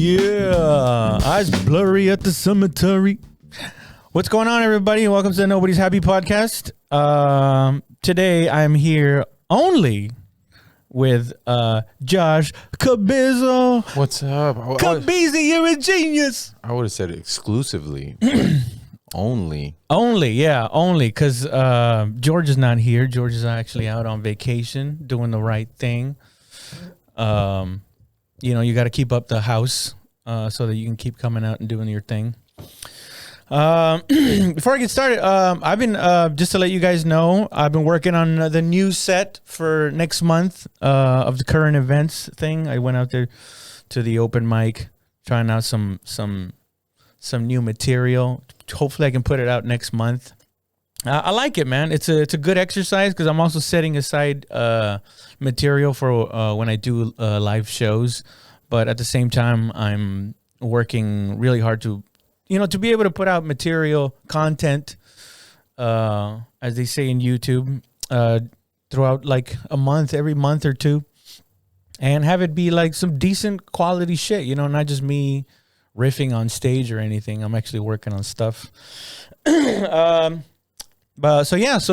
Yeah, eyes blurry at the cemetery. What's going on, everybody? Welcome to the Nobody's Happy podcast. Today I'm here only with Josh Cabezzo. What's up? Cabezzo, you're a genius. I would have said exclusively. Only, because George is not here. George is actually out on vacation doing the right thing. You got to keep up the house so that you can keep coming out and doing your thing. Before I get started, I've been, just to let you guys know, I've been working on the new set for next month of the current events thing. I went out there to the open mic, trying out some new material. Hopefully I can put it out next month. I like it, man. It's a good exercise because I'm also setting aside material for when I do live shows. But at the same time, I'm working really hard to be able to put out material, content, as they say in YouTube, throughout like a month, every month or two, and have it be like some decent quality shit, not just me riffing on stage or anything. I'm actually working on stuff. So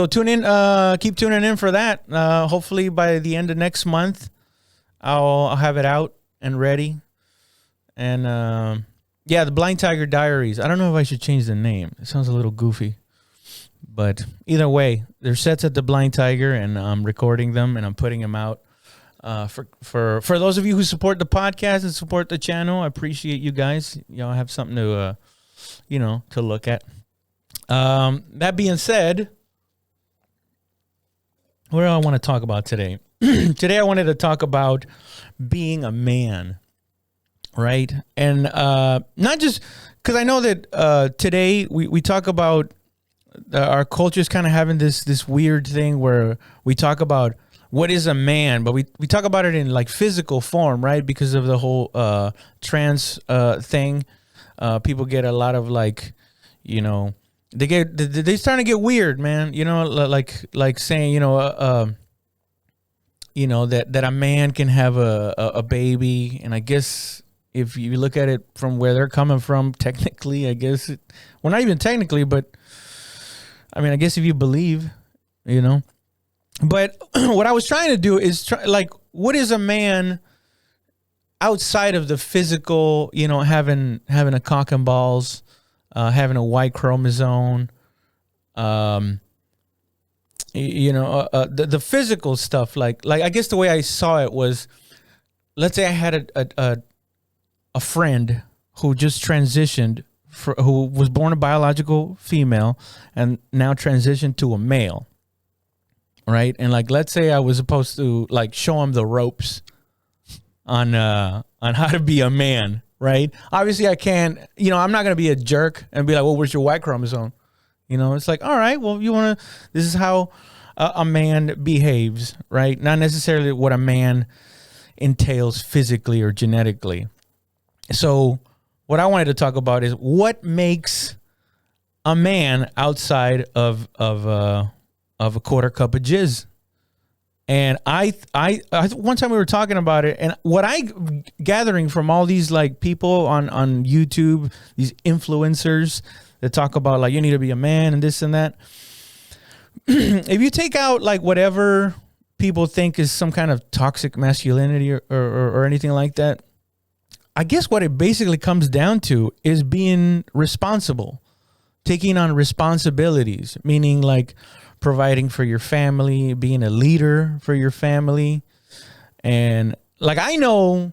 tune in, keep tuning in for that. Hopefully by the end of next month, I'll have it out and ready. And the Blind Tiger Diaries. I don't know if I should change the name. It sounds a little goofy. But either way, there's sets at the Blind Tiger, and I'm recording them and I'm putting them out. For those of you who support the podcast and support the channel, I appreciate you guys. Y'all have something to to look at. That being said, what do I want to talk about today? Today I wanted to talk about being a man, right? And not just because I know that today we talk about our culture's kind of having this weird thing where we talk about what is a man, but we talk about it in like physical form, right? Because of the whole trans thing. People get a lot of like, they're starting to get weird, man. Like saying, that a man can have a baby. And I guess if you look at it from where they're coming from, technically, I guess, not even technically, but I mean, I guess if you believe, But what I was trying to do is what is a man outside of the physical, having a cock and balls, having a Y chromosome, the physical stuff. Like I guess the way I saw it was, let's say I had a friend who just transitioned, who was born a biological female and now transitioned to a male. Right. And let's say I was supposed to show him the ropes on how to be a man. Right. Obviously I can't, I'm not going to be a jerk and be like, well, where's your Y chromosome? It's like, all right, well, this is how a man behaves. Right. Not necessarily what a man entails physically or genetically. So what I wanted to talk about is what makes a man outside of a quarter cup of jizz. And I one time we were talking about it, and what I gathering from all these people on YouTube, these influencers that talk about you need to be a man and this and that. If you take out whatever people think is some kind of toxic masculinity or anything like that, I guess what it basically comes down to is being responsible, taking on responsibilities, meaning providing for your family, being a leader for your family. And I know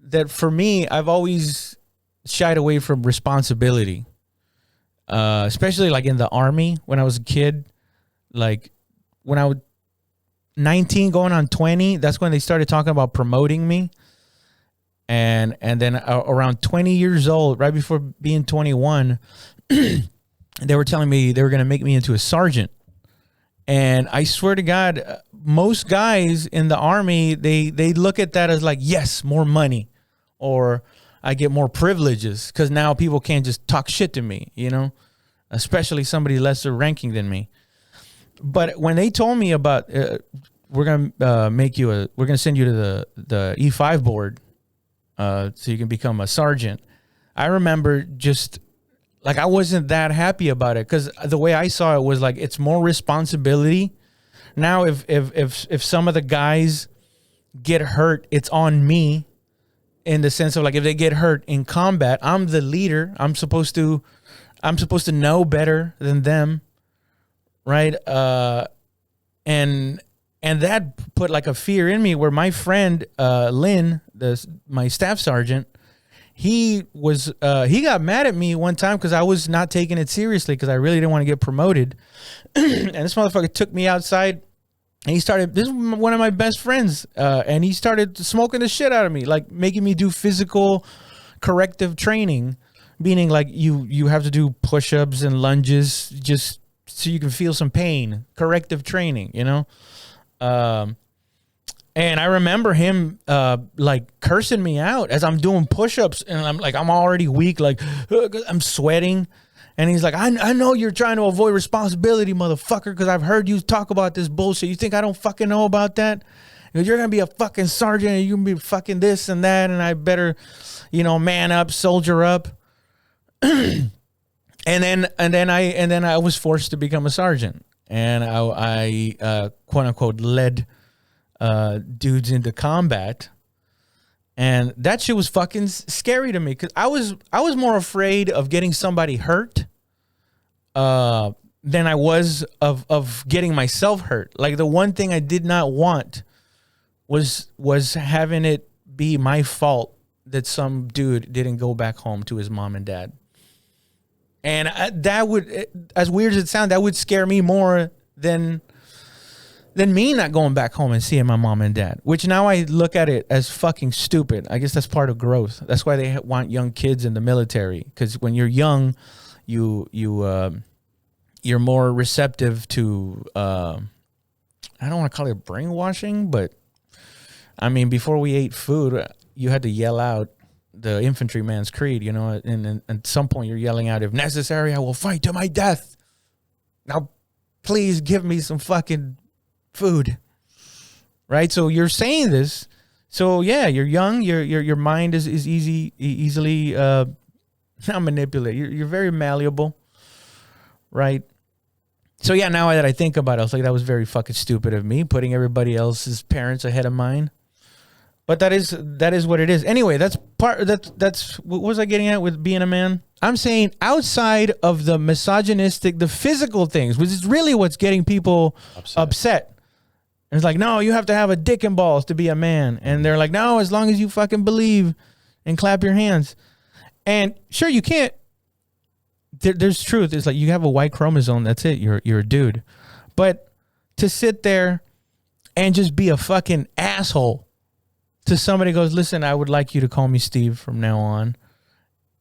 that for me, I've always shied away from responsibility, especially in the Army when I was a kid. When I was 19 going on 20, that's when they started talking about promoting me. And then around 20 years old, right before being 21, they were telling me they were going to make me into a sergeant. And I swear to God, most guys in the Army, they look at that as yes, more money, or I get more privileges because now people can't just talk shit to me, especially somebody lesser ranking than me. But when they told me about we're gonna send you to the E5 board, so you can become a sergeant. I remember just like I wasn't that happy about it because the way I saw it was like it's more responsibility. Now, if some of the guys get hurt, it's on me in the sense of like if they get hurt in combat, I'm the leader. I'm supposed to know better than them, right? And that put like a fear in me where my friend Lynn, my staff sergeant, he got mad at me one time because I was not taking it seriously because I really didn't want to get promoted. And this motherfucker took me outside and this is one of my best friends, and he started smoking the shit out of me, like making me do physical corrective training, meaning like you have to do push-ups and lunges just so you can feel some pain, corrective training, you know? And I remember him like cursing me out as I'm doing push-ups, and I'm already weak, like I'm sweating. And he's like, I know you're trying to avoid responsibility, motherfucker, because I've heard you talk about this bullshit. You think I don't fucking know about that? You're going to be a fucking sergeant and you're going to be fucking this and that, and I better, man up, soldier up. and then I was forced to become a sergeant. And I quote unquote led dudes into combat, and that shit was fucking scary to me because I was more afraid of getting somebody hurt than I was of getting myself hurt. Like the one thing I did not want was having it be my fault that some dude didn't go back home to his mom and dad. And that would, as weird as it sounds, that would scare me more than me not going back home and seeing my mom and dad, which now I look at it as fucking stupid. I guess that's part of growth. That's why they want young kids in the military, because when you're young, you're more receptive to, I don't want to call it brainwashing, but I mean, before we ate food, you had to yell out the infantryman's creed, and at some point you're yelling out, if necessary, I will fight to my death. Now, please give me some fucking food, right? So you're saying this. So yeah, you're young. Your mind is easily not manipulated. You're very malleable, right? So yeah, now that I think about it, I was like, that was very fucking stupid of me, putting everybody else's parents ahead of mine. But that is what it is. Anyway, that's what was I getting at with being a man? I'm saying outside of the misogynistic, the physical things, which is really what's getting people upset. And it's like, no, you have to have a dick and balls to be a man. And they're like, no, as long as you fucking believe and clap your hands. And sure, you can't. There's truth. It's like you have a Y chromosome. That's it. You're a dude. But to sit there and just be a fucking asshole to somebody who goes, listen, I would like you to call me Steve from now on.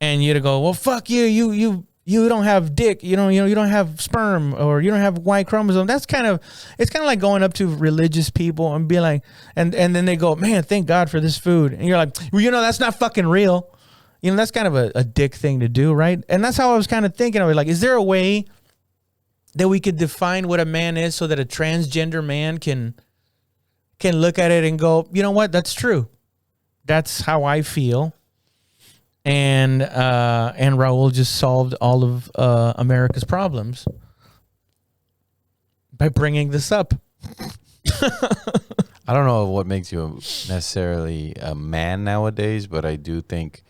And you to go, well, fuck you. You don't have dick. You don't have sperm, or you don't have Y chromosome. It's kind of like going up to religious people and be like, and then they go, man, thank God for this food. And you're like, well, that's not fucking real. That's kind of a dick thing to do, right? And that's how I was kind of thinking of it. Like, is there a way that we could define what a man is so that a transgender man can look at it and go, you know what? That's true. That's how I feel. And Raul just solved all of America's problems by bringing this up. I don't know what makes you necessarily a man nowadays, but I do think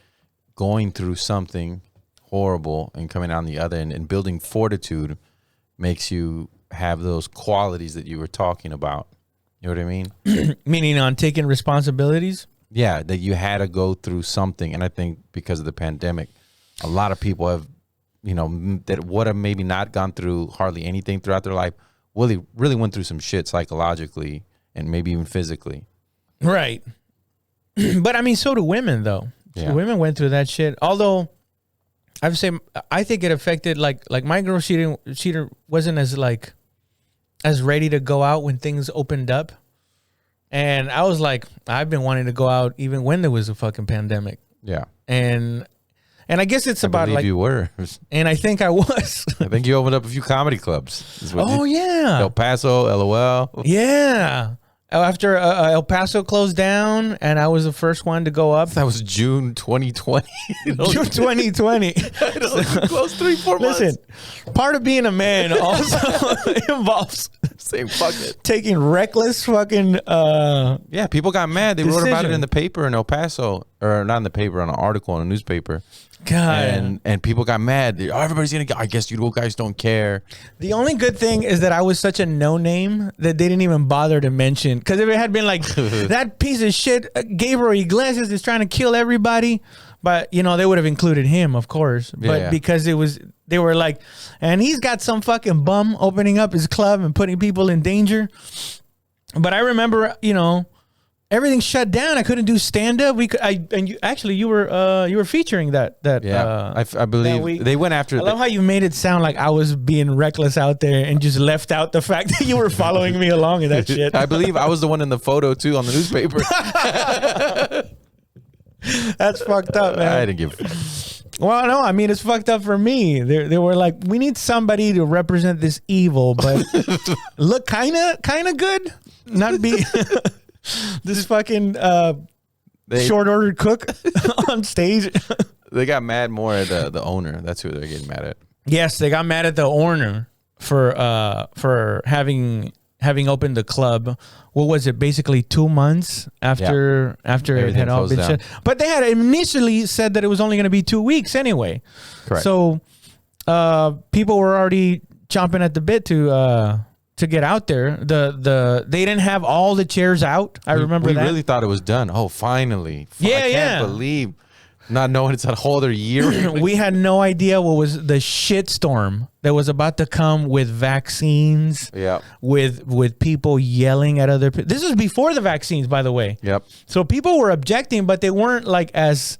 going through something horrible and coming out on the other end and building fortitude makes you have those qualities that you were talking about. You know what I mean? Meaning on taking responsibilities? Yeah, that you had to go through something. And I think because of the pandemic, a lot of people have, that would have maybe not gone through hardly anything throughout their life, really went through some shit psychologically and maybe even physically. Right. But I mean, so do women, though. Yeah. So women went through that shit. Although, I think it affected, like my girl, she wasn't as ready to go out when things opened up. And I was like, I've been wanting to go out even when there was a fucking pandemic. Yeah. And I guess it's about like you were. And I think I was. I think you opened up a few comedy clubs. Yeah. El Paso, LOL. Yeah. after El Paso closed down, and I was the first one to go up. That was June 2020. June 2020. Close 3-4 months. Listen, part of being a man also involves Say fuck it. taking reckless fucking. Yeah, people got mad. They wrote about it Decision. in the paper in El Paso, or not in the paper, on an article in a newspaper. God. And people got mad. Oh, everybody's gonna. I guess you guys don't care. The only good thing is that I was such a no name that they didn't even bother to mention. Because if it had been like that piece of shit, Gabriel Iglesias is trying to kill everybody, but you know they would have included him, of course. But Yeah. because they were like, and he's got some fucking bum opening up his club and putting people in danger. But I remember, you know, everything shut down. I couldn't do stand up. You were featuring that. Yeah, I believe week. they went after. I love how you made it sound like I was being reckless out there and just left out the fact that you were following me along in that shit. I believe I was the one in the photo too on the newspaper. That's fucked up, man. I didn't give a fuck. Well, no, I mean it's fucked up for me. They were like, we need somebody to represent this evil, but look kind of good, not be this fucking short ordered cook on stage. They got mad more at the owner. That's who they're getting mad at. Yes, they got mad at the owner for having opened the club. What was it? Basically 2 months after it Everything had all closed been down. shut. But they had initially said that it was only going to be 2 weeks anyway. Correct. So people were already chomping at the bit to get out there. They didn't have all the chairs out. I remember we that. really thought it was done. Oh, finally! Yeah, I can't yeah. believe not knowing it's a whole other year. We had no idea what was the shitstorm that was about to come with vaccines. Yeah. With people yelling at other people. This was before the vaccines, by the way. Yep. So people were objecting, but they weren't like as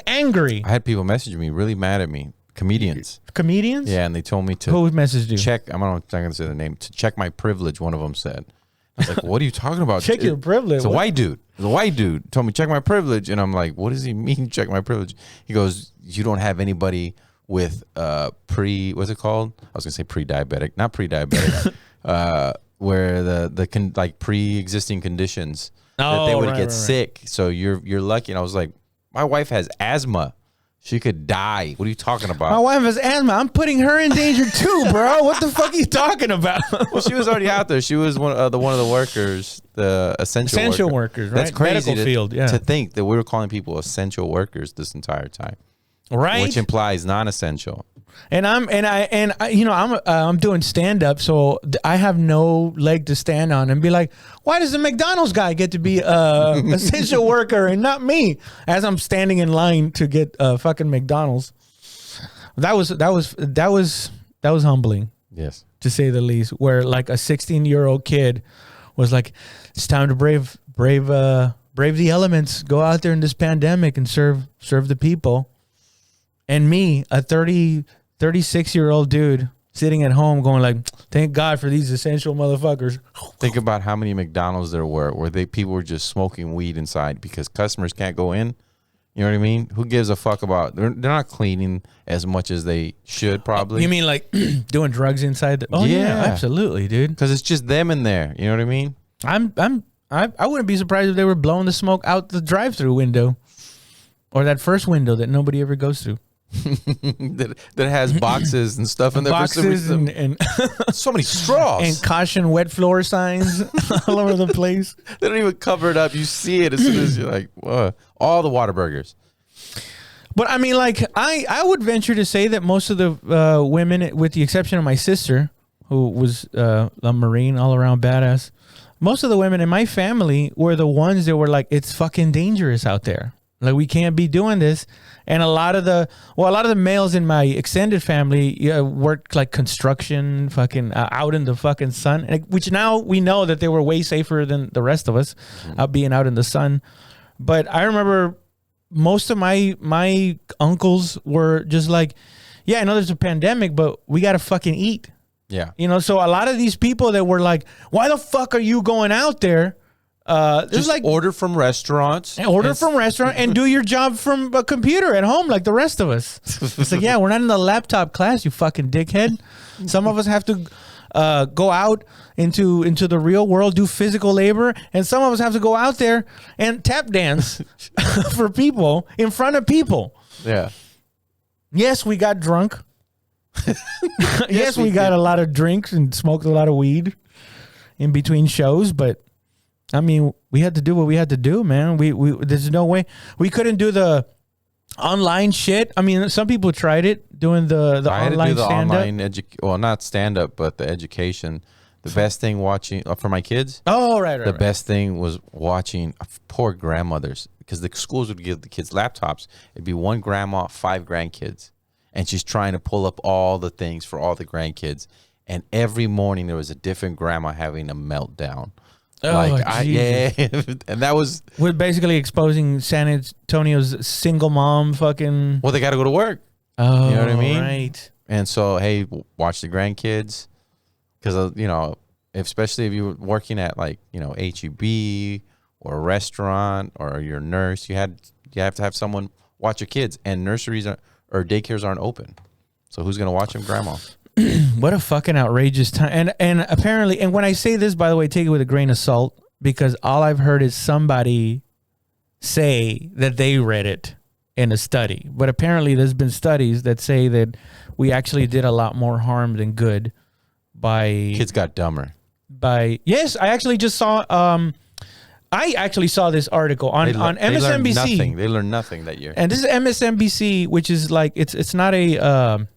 angry. I had people message me really mad at me. Comedians. Comedians? Yeah, and they told me to Who messaged you? check. I'm not going to say their name. To check my privilege. One of them said. I was like, "What are you talking about? Check your privilege. It's a What? white dude. It's a white dude told me check my privilege, and I'm like, "What does he mean check my privilege?" He goes, "You don't have anybody with what's it called? I was gonna say pre-diabetic, not pre-diabetic, where the pre-existing conditions that they Oh, would right, get right. sick. So you're lucky." And I was like, "My wife has asthma. She could die. What are you talking about?" My wife has asthma. I'm putting her in danger too, bro. What the fuck are you talking about? Well, she was already out there. She was one of the workers, the essential worker. workers, right? That's crazy Medical field, yeah. to think that we were calling people essential workers this entire time, Right? which implies non-essential. And I'm doing stand up, so I have no leg to stand on and be like, why does the McDonald's guy get to be a essential worker and not me? As I'm standing in line to get fucking McDonald's. That was humbling, Yes. to say the least. Where like a 16-year-old kid was like, it's time to brave the elements, go out there in this pandemic and serve the people. And me, a 36-year-old dude sitting at home going like, thank God for these essential motherfuckers. Think about how many McDonald's there were where people were just smoking weed inside because customers can't go in. You know what I mean? Who gives a fuck about? They're not cleaning as much as they should probably. You mean like doing drugs inside? Oh yeah, Yeah. absolutely, dude. Because it's just them in there. You know what I mean? I wouldn't be surprised if they were blowing the smoke out the drive-through window, or that first window that nobody ever goes through. that has boxes and stuff in there. For some Boxes reason. and So many straws. and caution wet floor signs all over the place. They don't even cover it up. You see it as soon as you're like, whoa. All the Whataburgers. But I mean, like, I would venture to say that most of the women, with the exception of my sister, who was a Marine, all around badass, most of the women in my family were the ones that were like, it's fucking dangerous out there. Like, we can't be doing this. And a lot of the males in my extended family worked like construction, fucking out in the fucking sun, which now we know that they were way safer than the rest of us, being out in the sun. But I remember most of my uncles were just like, yeah, I know there's a pandemic, but we got to fucking eat. Yeah. You know, so a lot of these people that were like, why the fuck are you going out there? Just like order from restaurants. order from restaurant and do your job from a computer at home like the rest of us. It's like, yeah, we're not in the laptop class, you fucking dickhead. Some of us have to go out into the real world, do physical labor, and some of us have to go out there and tap dance for people in front of people. Yeah. Yes, we got drunk. Yes, we got a lot of drinks and smoked a lot of weed in between shows, but I mean, we had to do what we had to do, man. We there's no way we couldn't do the online shit. I mean, some people tried it doing the I had online to do the stand-up. online well, not stand up, but the education. The best thing watching for my kids. Oh, right. The best thing was watching poor grandmothers, because the schools would give the kids laptops. It'd be one grandma, 5 grandkids, and she's trying to pull up all the things for all the grandkids. And every morning there was a different grandma having a meltdown. Oh, yeah, and that was we're basically exposing San Antonio's single mom fucking. well, they got to go to work. Oh, You know what I mean? Right. And so, hey, watch the grandkids, because especially if you were working at HEB or a restaurant or you're a nurse, you have to have someone watch your kids, and nurseries or daycares aren't open. So who's gonna watch them, grandma? What a fucking outrageous time. And apparently, and when I say this, by the way, take it with a grain of salt, because all I've heard is somebody say that they read it in a study. But apparently there's been studies that say that we actually did a lot more harm than good by Kids got dumber. Yes, I actually just saw I actually saw this article on MSNBC. They learned nothing that year. And this is MSNBC, which is like it's not a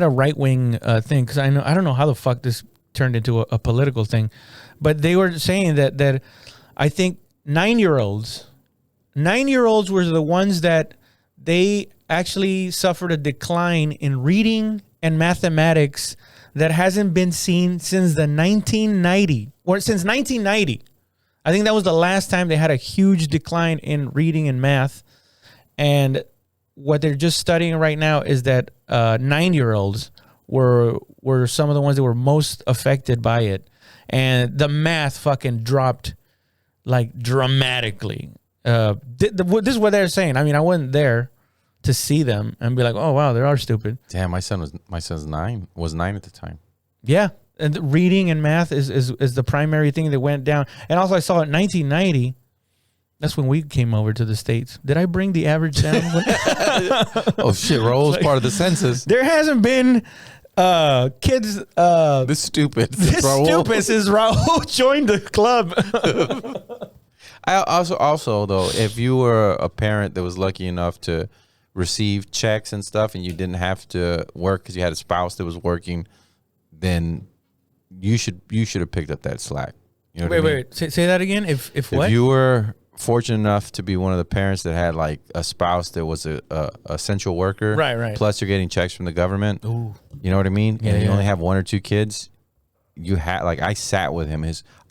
right wing thing, because I don't know how the fuck this turned into a political thing, but they were saying that I think 9-year-olds were the ones that they actually suffered a decline in reading and mathematics that hasn't been seen since 1990. I think that was the last time they had a huge decline in reading and math. And what they're just studying right now is that 9-year-olds were some of the ones that were most affected by it. And the math fucking dropped like dramatically. This is what they're saying. I mean, I wasn't there to see them and be like, oh wow, they are stupid. Damn, my son's 9 at the time. Yeah. And reading and math is the primary thing that went down. And also I saw in 1990, that's when we came over to the States. Did I bring the average down? Oh shit, Raul's part of the census. There hasn't been kids This stupid. this stupid since Raul joined the club. I also though, if you were a parent that was lucky enough to receive checks and stuff, and you didn't have to work because you had a spouse that was working, then you should have picked up that slack. You know what I mean? Wait. Say that again. If what? If you were fortunate enough to be one of the parents that had like a spouse that was a essential worker, right. Plus you're getting checks from the government. Ooh. You know what I mean? Yeah, and you yeah. only have 1 or 2 kids. You had I sat with him.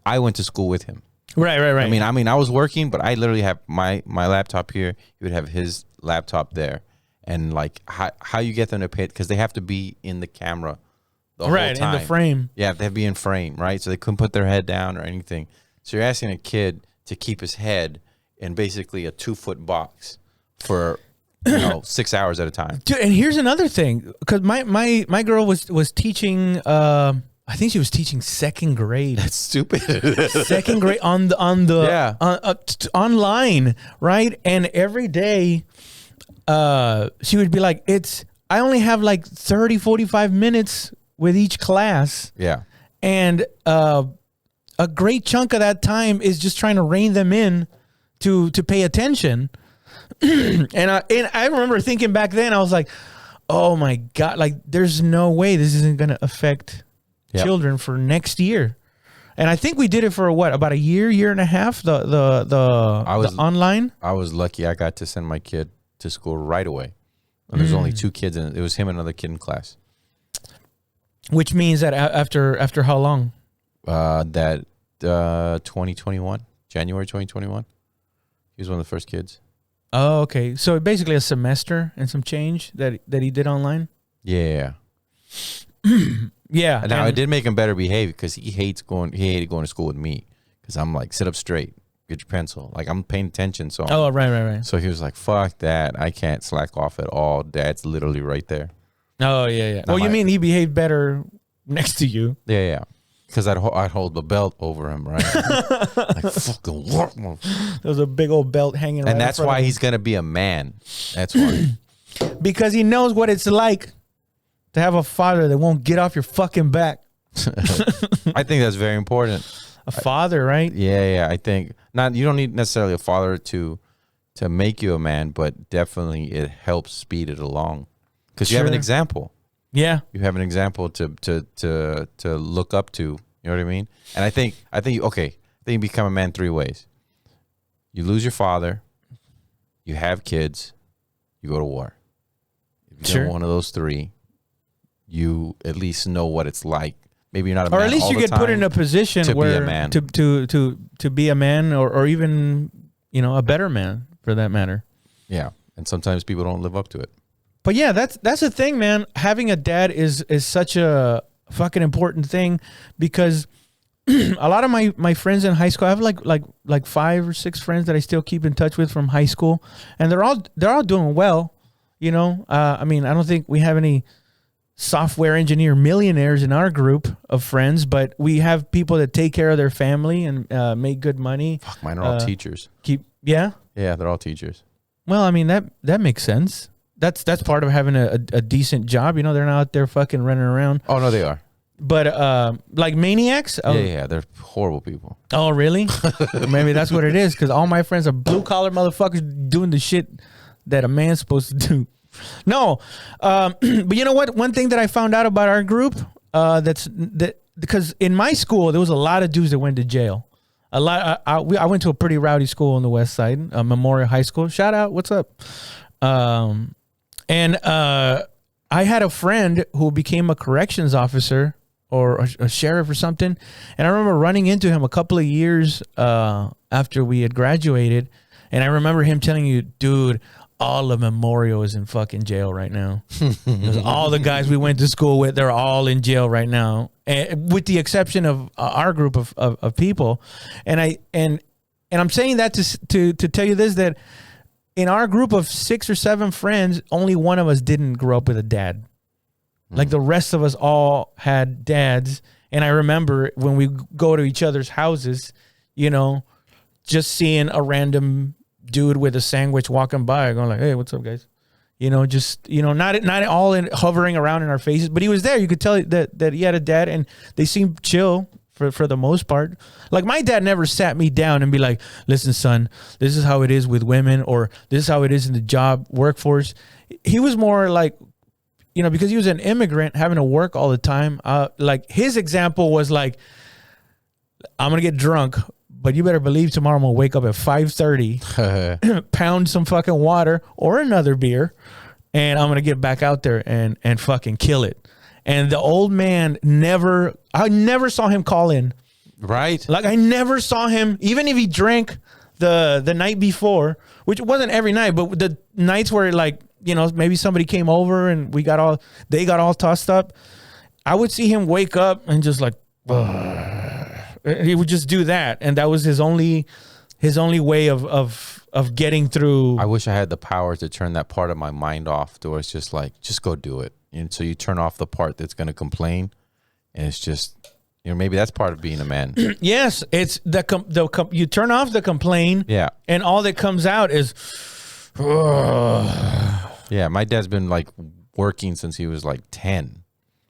I went to school with him. Right. I mean, I was working, but I literally have my laptop here. He would have his laptop there, and like how you get them to pay it, because they have to be in the camera the whole time. In the frame. Yeah, they have to be in frame, right? So they couldn't put their head down or anything. So you're asking a kid to keep his head in basically a 2-foot box for 6 hours at a time. Dude, and here's another thing, because my girl was teaching. I think she was teaching 2nd grade. That's stupid. 2nd grade on the online, right? And every day, she would be like, I only have like 30, 45 minutes with each class. Yeah. And a great chunk of that time is just trying to rein them in to pay attention. and I remember thinking back then, I was like, oh my God, like there's no way this isn't going to affect children for next year. And I think we did it for about a year and a half, the online. I was lucky I got to send my kid to school right away. And there's only 2 kids in it. It was him and another kid in class. Which means that after how long? 2021, January 2021. He was one of the first kids. Oh, okay. So basically a semester and some change that he did online. Yeah. Yeah. Now it did make him better behave, because he hated going to school with me, because I'm like, sit up straight, get your pencil. Like I'm paying attention. So oh, right. So he was like, fuck that. I can't slack off at all. Dad's literally right there. Oh, yeah. Now Well, you mean he behaved better next to you. Yeah. Because I'd hold the belt over him, right? Like, fucking what? There's a big old belt hanging. And that's why he's gonna be a man. That's why. Because he knows what it's like to have a father that won't get off your fucking back. I think that's very important. A father, right? Yeah. I think you don't need necessarily a father to make you a man, but definitely it helps speed it along because you have an example. Yeah, you have an example to look up to. You know what I mean? And I think you become a man 3 ways. You lose your father, you have kids, you go to war. If you're one of those 3, you at least know what it's like. Maybe you're not a man, or at least you get put in a position to where be a man. to be a man, or even a better man for that matter. Yeah, and sometimes people don't live up to it. But yeah, that's the thing, man. Having a dad is such a fucking important thing because a lot of my friends in high school, I have like 5 or 6 friends that I still keep in touch with from high school, and they're all doing well. I mean, I don't think we have any software engineer millionaires in our group of friends, but we have people that take care of their family and make good money. Fuck, mine are all teachers. Yeah, they're all teachers. Well, I mean that makes sense. That's part of having a decent job. They're not out there fucking running around. Oh no, they are. But like maniacs. Yeah, they're horrible people. Oh really? Maybe that's what it is. Because all my friends are blue collar motherfuckers doing the shit that a man's supposed to do. No, but you know what? One thing that I found out about our group, because in my school there was a lot of dudes that went to jail. A lot. I went to a pretty rowdy school on the west side, Memorial High School. Shout out, what's up? And I had a friend who became a corrections officer or a sheriff or something, and I remember running into him a couple of years after we had graduated, and I remember him telling you, dude, all of Memorial is in fucking jail right now. All the guys we went to school with, they're all in jail right now, and with the exception of our group of people. And I'm saying that to tell you this, that in our group of 6 or 7 friends, only one of us didn't grow up with a dad. Like the rest of us all had dads. And I remember when we go to each other's houses, just seeing a random dude with a sandwich walking by, going like, "Hey, what's up, guys?" Not all hovering around in our faces, but he was there. You could tell that he had a dad, and they seemed chill for the most part. Like my dad never sat me down and be like, "Listen, son, this is how it is with women, or this is how it is in the job workforce." He was more like, because he was an immigrant having to work all the time. Like his example was like, "I'm gonna get drunk, but you better believe tomorrow I'm gonna wake up at 5:30, pound some fucking water or another beer, and I'm gonna get back out there and fucking kill it." And the old man I never saw him call in. Right. Like I never saw him, even if he drank the night before, which wasn't every night, but the nights where maybe somebody came over and they got all tossed up. I would see him wake up and just like, he would just do that, and that was his only way of getting through. I wish I had the power to turn that part of my mind off, to where it's just like, just go do it. And so you turn off the part that's going to complain, and it's just, maybe that's part of being a man. Yes, it's you turn off the complain. Yeah, and all that comes out is, yeah. My dad's been like working since he was like 10.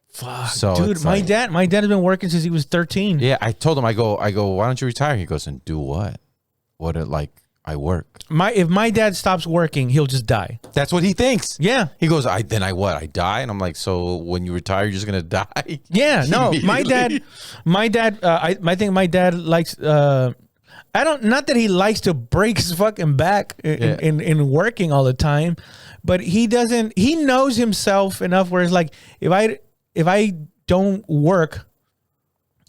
Fuck, so dude, my dad has been working since he was 13. Yeah, I told him, I go, why don't you retire? He goes, and do what? I work. If my dad stops working, he'll just die. That's what he thinks. Yeah. He goes, I die? And I'm like, so when you retire, you're just gonna die? Yeah. No, my dad. I think my dad likes. Not that he likes to break his fucking back in working all the time, but he doesn't. He knows himself enough where it's like, if I don't work,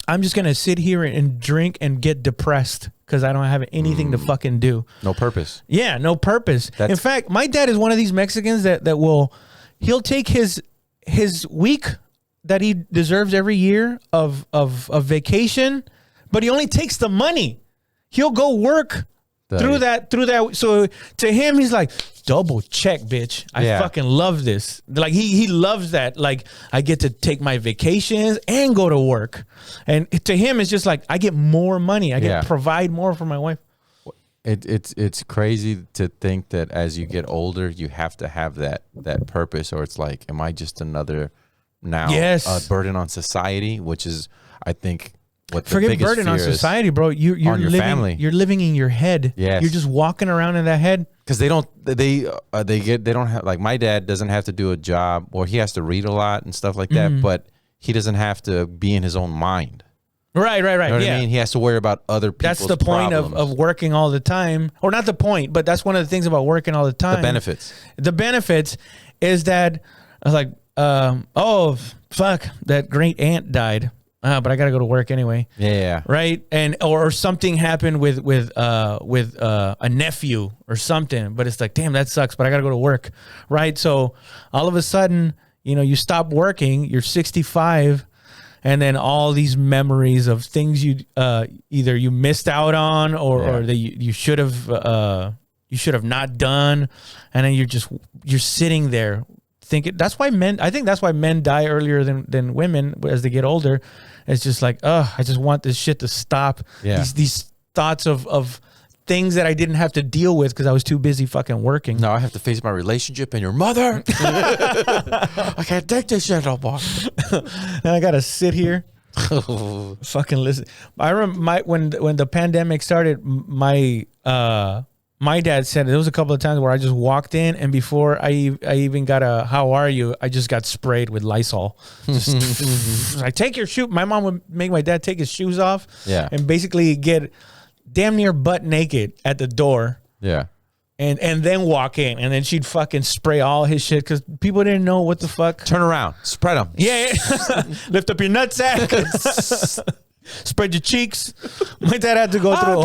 I'm just going to sit here and drink and get depressed because I don't have anything to fucking do. No purpose. Yeah, no purpose. In fact, my dad is one of these Mexicans that he'll take his week that he deserves every year of vacation, but he only takes the money. He'll go work through that. So to him, he's like, double check, bitch. I Yeah. fucking love this. Like he loves that. Like I get to take my vacations and go to work. And to him, it's just like I get more money. I get to provide more for my wife. It's crazy to think that as you get older, you have to have that purpose, or it's like, am I just another burden on society? Which is, I think, what the Forget biggest burden on fear is. society, bro. You're on your living, family. You're living in your head. Yes. You're just walking around in that head. Because they don't have, like, my dad doesn't have to do a job, or he has to read a lot and stuff like that, but he doesn't have to be in his own mind. Right. You know what I mean? He has to worry about other people's That's the point problems. of working all the time. Or not the point, but that's one of the things about working all the time. The benefits. The benefits is that I was like, oh, fuck, that great aunt died. But I got to go to work anyway. Yeah. Right. And, or something happened with a nephew or something, but it's like, damn, that sucks, but I got to go to work. Right. So all of a sudden, you stop working, you're 65. And then all these memories of things you either you missed out on or that you should have not done, and then you're sitting there thinking. That's why I think that's why men die earlier than women as they get older. It's just like, I just want this shit to stop. Yeah. These thoughts of things that I didn't have to deal with because I was too busy fucking working. Now I have to face my relationship and your mother. I can't take this shit no more. And I gotta sit here, fucking listen. I remember when the pandemic started, my dad said there was a couple of times where I just walked in, and before I even got a "How are you," I just got sprayed with Lysol. Just like, take your shoe. My mom would make my dad take his shoes off, and basically get damn near butt naked at the door. Yeah. And then walk in, and then she'd fucking spray all his shit because people didn't know what the fuck. Turn around, spread them. Yeah. Lift up your nutsack. Spread your cheeks. My dad had to go through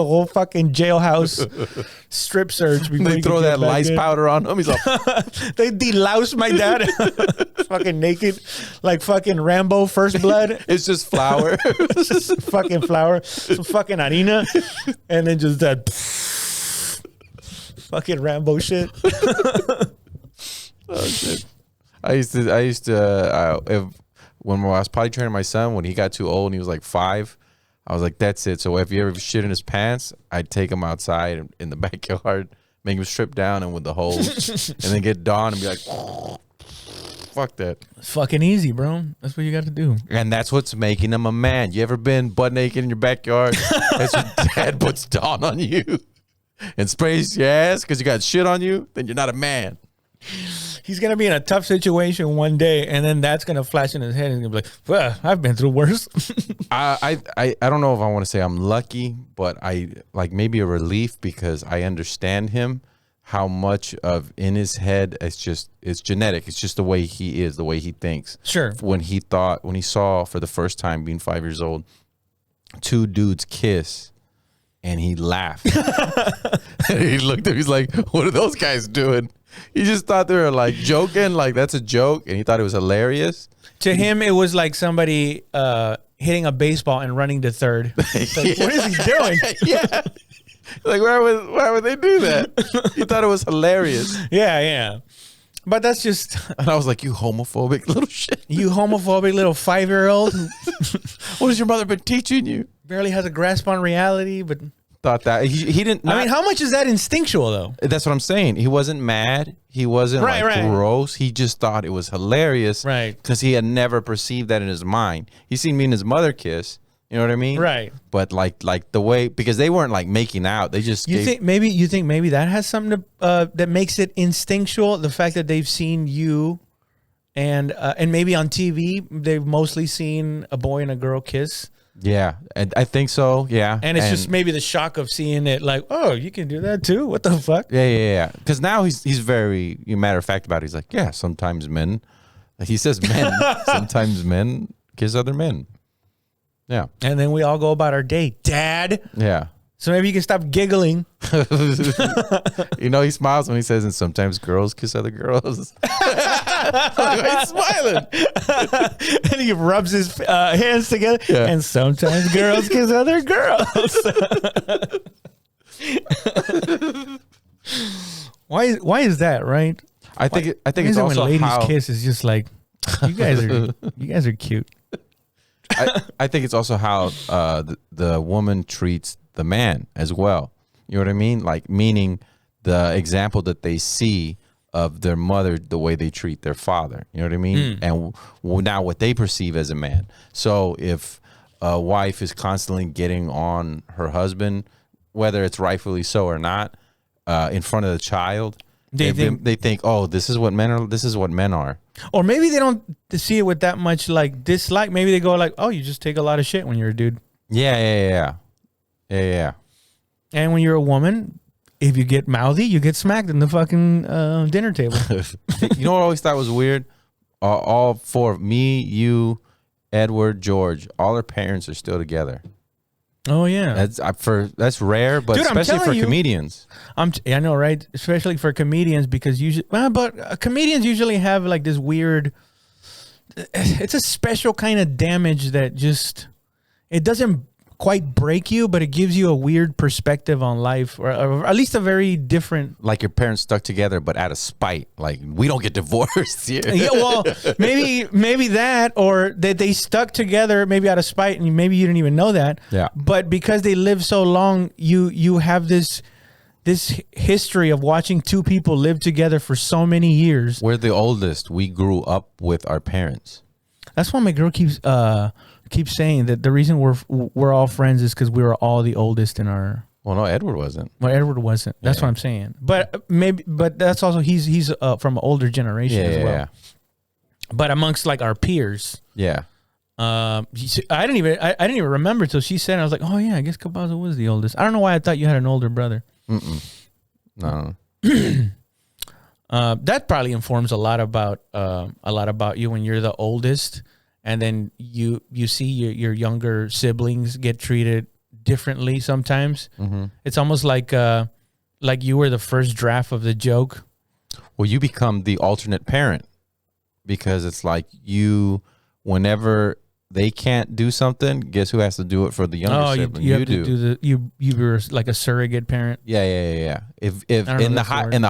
a whole fucking jailhouse strip search. They throw that lice powder on him. He's like, they delouse my dad, fucking naked, like fucking Rambo First Blood. It's just flour, fucking flour, some fucking harina, and then just that fucking Rambo shit. Oh shit! I used to when I was potty training my son, when he got too old and he was like 5, I was like, that's it. So if he ever shit in his pants, I'd take him outside in the backyard, make him strip down and with the hose, and then get Dawn and be like, fuck that. It's fucking easy, bro. That's what you got to do. And that's what's making him a man. You ever been butt naked in your backyard? That's your dad puts Dawn on you and sprays your ass because you got shit on you? Then you're not a man. He's going to be in a tough situation one day, and then that's going to flash in his head, and he's going to be like, well, I've been through worse. I don't know if I want to say I'm lucky, but I like maybe a relief because I understand him, how much of in his head it's genetic. It's just the way he is, the way he thinks. Sure. When he saw for the first time being 5 years old, 2 dudes kiss, and he laughed. He looked at me, he's like, what are those guys doing? He just thought they were like joking, like that's a joke, and he thought it was hilarious. To him, it was like somebody hitting a baseball and running to third. Like, what is he doing? Yeah. Like, why would they do that? He thought it was hilarious. Yeah. But that's just... And I was like, you homophobic little shit. You homophobic little 5-year-old. What has your mother been teaching you? Barely has a grasp on reality, but... Thought that he didn't. I mean, how much is that instinctual though? That's what I'm saying. He wasn't mad. He wasn't gross. He just thought it was hilarious, right? Because he had never perceived that in his mind. He seen me and his mother kiss. You know what I mean? Right. But like the way, because they weren't like making out. They just you think maybe that has something to that makes it instinctual. The fact that they've seen you, and maybe on TV they've mostly seen a boy and a girl kiss. Yeah, and I think so. Yeah, and it's just maybe the shock of seeing it, like, oh, you can do that too. What the fuck? Yeah. Because now he's very matter of fact about it. He's like, yeah, sometimes men. He says men. Sometimes men kiss other men. Yeah, and then we all go about our day, Dad. Yeah, So maybe you can stop giggling. You know, he smiles when he says, and sometimes girls kiss other girls. Why he's smiling? And he rubs his hands together. Yeah. And sometimes girls kiss other girls. Why is that, right? I think Why it's is it also when ladies how kiss is just like, you guys are cute. I think it's also how the woman treats the man as well. You know what I mean? Like, meaning the example that they see of their mother, the way they treat their father. You know what I mean? And now what they perceive as a man. So if a wife is constantly getting on her husband, whether it's rightfully so or not, in front of the child, they think, oh, this is what men are. This is what men are. Or maybe they don't see it with that much like dislike. Maybe they go like, oh, you just take a lot of shit when you're a dude. Yeah. And when you're a woman, if you get mouthy, you get smacked in the fucking dinner table. You know what I always thought was weird? All four, me, you, Edward, George, all our parents are still together. Oh yeah, That's rare, but Dude, especially for comedians. I know, right? Especially for comedians, because usually, but comedians usually have like this weird. It's a special kind of damage that just it doesn't quite break you, but it gives you a weird perspective on life, or at least a very different. Like your parents stuck together, but out of spite. Like, we don't get divorced here. Yeah, well, maybe that, or that they stuck together maybe out of spite, and maybe you didn't even know that. Yeah. But because they live so long, you have this history of watching two people live together for so many years. We're the oldest. We grew up with our parents. That's why my girl keeps saying that the reason we're all friends is because we were all the oldest in our. Well, no, Edward wasn't. Well, Edward wasn't. That's what I'm saying. But that's also he's from an older generation as well. Yeah. But amongst like our peers, Yeah. I didn't even remember until she said it. I was like, oh yeah, I guess Cabazo was the oldest. I don't know why I thought you had an older brother. No. That probably informs a lot about you when you're the oldest, and then you see your younger siblings get treated differently sometimes. Mm-hmm. It's almost like you were the first draft of the joke. Well, you become the alternate parent, because it's like whenever they can't do something, guess who has to do it for the younger sibling? You have to do you were like a surrogate parent. Yeah. If in the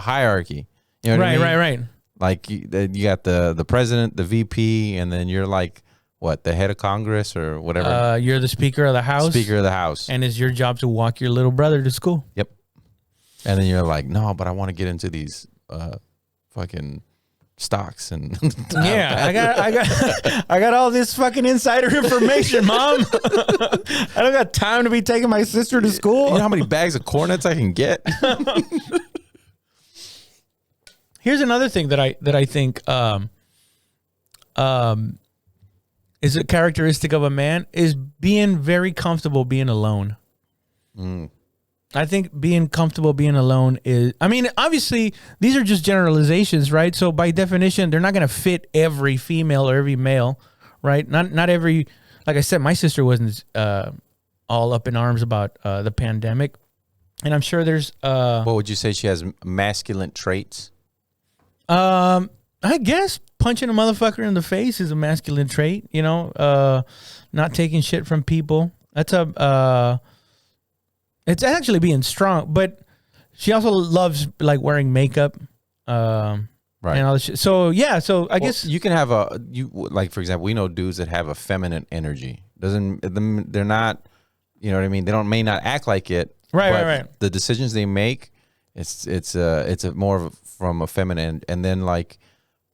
hierarchy, you know what I mean? Right. Like you got the president, the VP, and then you're like what, the head of Congress or whatever. You're the Speaker of the House. Speaker of the House, and it's your job to walk your little brother to school. Yep. And then you're like, no, but I want to get into these fucking stocks and I got all this fucking insider information, Mom. I don't got time to be taking my sister to school. You know how many bags of cornets I can get? Here's another thing that I think is a characteristic of a man is being very comfortable being alone. I think being comfortable being alone is, I mean, obviously these are just generalizations, right? So by definition, they're not going to fit every female or every male, right? Not every, like I said, my sister wasn't all up in arms about the pandemic. And I'm sure there's... what would you say she has masculine traits? I guess punching a motherfucker in the face is a masculine trait, you know, not taking shit from people. That's it's actually being strong, but she also loves like wearing makeup, right, and all this shit. So yeah, so I guess you can have like, for example, we know dudes that have a feminine energy. They're not, you know what I mean? They may not act like it, right. The decisions they make, it's a more from a feminine, and then like,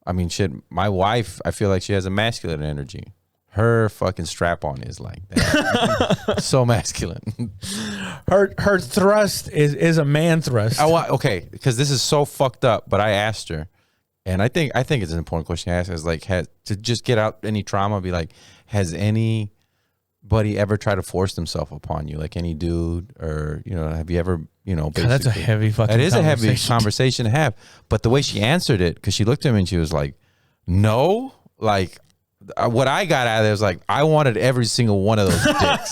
I mean, shit. My wife, I feel like she has a masculine energy. Her fucking strap on is like that. So masculine. Her thrust is a man thrust. Okay, because this is so fucked up. But I asked her, and I think it's an important question to ask. Is like, to just get out any trauma. Be like, has anybody ever tried to force themselves upon you? Like any dude, or have you ever, God, that's a heavy fucking. It is a heavy conversation to have. But the way she answered it, because she looked at me and she was like, "No, like." what I got out of it was like, I wanted every single one of those dicks.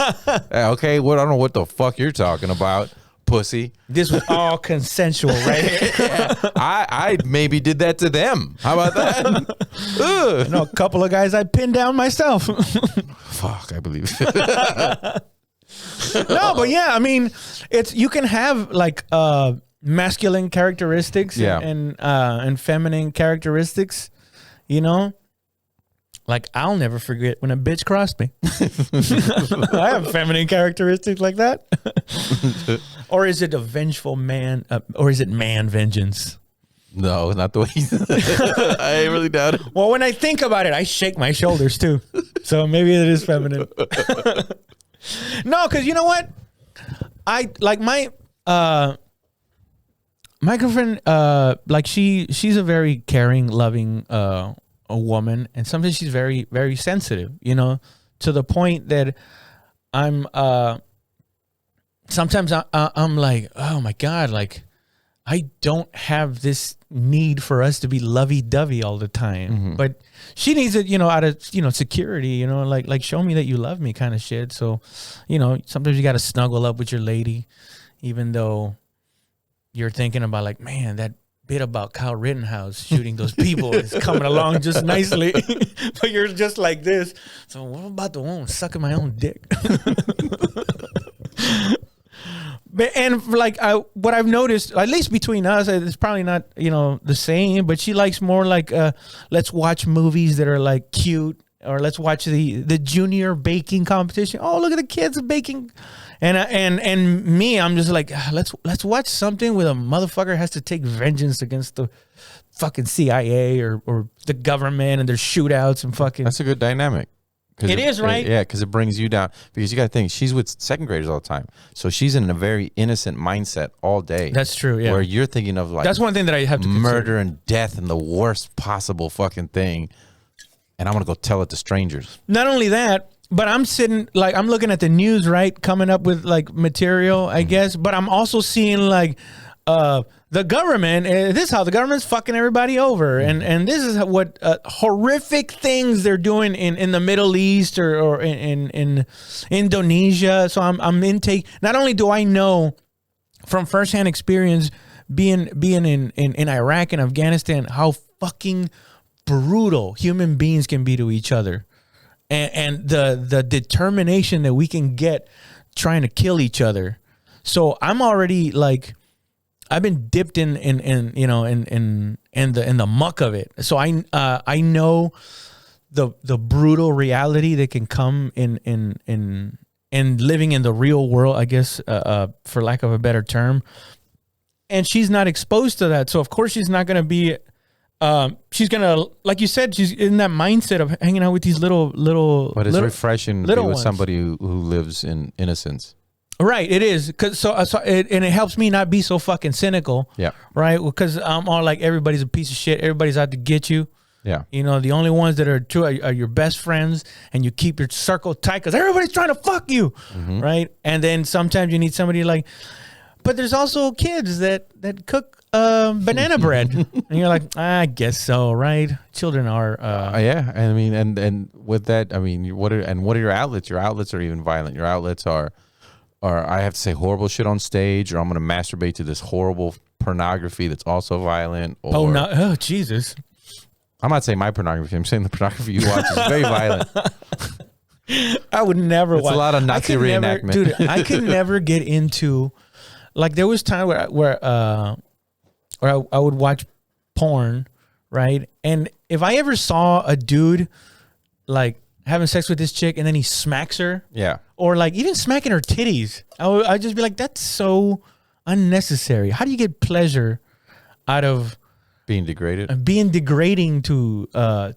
Okay, well, I don't know what the fuck you're talking about, pussy. This was all consensual, right here. Yeah, I maybe did that to them. How about that? Ugh. No, a couple of guys I pinned down myself. Fuck, I believe it. No, but yeah, I mean, it's you can have like masculine characteristics and feminine characteristics, you know. Like, I'll never forget when a bitch crossed me. I have feminine characteristics like that. Or is it a vengeful man? Or is it man vengeance? No, not the way I really doubt it. Well, when I think about it, I shake my shoulders too. So maybe it is feminine. No, because you know what? I like my girlfriend, like she's a very caring, loving a woman, and sometimes she's very, very sensitive, you know, to the point that I'm sometimes I'm like, oh my God, like I don't have this need for us to be lovey-dovey all the time. But she needs it, you know, out of, you know, security, you know, like show me that you love me kind of shit. So, you know, sometimes you got to snuggle up with your lady, even though you're thinking about like, man, that bit about Kyle Rittenhouse shooting those people is coming along just nicely. But you're just like this. So what about the one sucking my own dick? But, and like what I've noticed, at least between us, it's probably not, you know, the same, but she likes more like let's watch movies that are like cute, or let's watch the junior baking competition. Oh, look at the kids baking. And me, I'm just like, let's watch something where a motherfucker has to take vengeance against the fucking CIA or the government and their shootouts and fucking. That's a good dynamic. It is, right? Yeah, because it brings you down. Because you got to think, she's with second graders all the time. So she's in a very innocent mindset all day. That's true, yeah. Where you're thinking of like... That's one thing that I have to murder and death and the worst possible fucking thing. And I'm going to go tell it to strangers. Not only that, but I'm sitting, like, I'm looking at the news, right? Coming up with, like, material, I guess. But I'm also seeing, like... the government, this is how the government's fucking everybody over, and this is what horrific things they're doing in the Middle East or in Indonesia. So I'm intake. Not only do I know from firsthand experience being in Iraq and Afghanistan how fucking brutal human beings can be to each other, and the determination that we can get trying to kill each other. So I'm already like, I've been dipped in you know in the muck of it. So I know the brutal reality that can come in living in the real world, I guess, for lack of a better term. And she's not exposed to that, so of course she's not gonna be. She's gonna, like you said, she's in that mindset of hanging out with these little. But it's refreshing to be with somebody who lives in innocence. Right, it is, cause and it helps me not be so fucking cynical. Yeah. Right, because I'm all like, everybody's a piece of shit. Everybody's out to get you. Yeah. You know, the only ones that are true are your best friends, and you keep your circle tight because everybody's trying to fuck you. Right, and then sometimes you need somebody like, but there's also kids that cook banana bread, and you're like, I guess so, right? Children are. Yeah, I mean, and with that, I mean, what are your outlets? Your outlets are even violent. Your outlets are I have to say horrible shit on stage, or I'm going to masturbate to this horrible pornography that's also violent. Or, oh, Jesus. I'm not saying my pornography. I'm saying the pornography you watch is very violent. I would never watch. It's a lot of Nazi reenactment. Dude, I could never get into, like, there was time where I would watch porn, right? And if I ever saw a dude, like, having sex with this chick and then he smacks her. Yeah. Or like even smacking her titties. I'd just be like, that's so unnecessary. How do you get pleasure out of being degraded? Being degrading to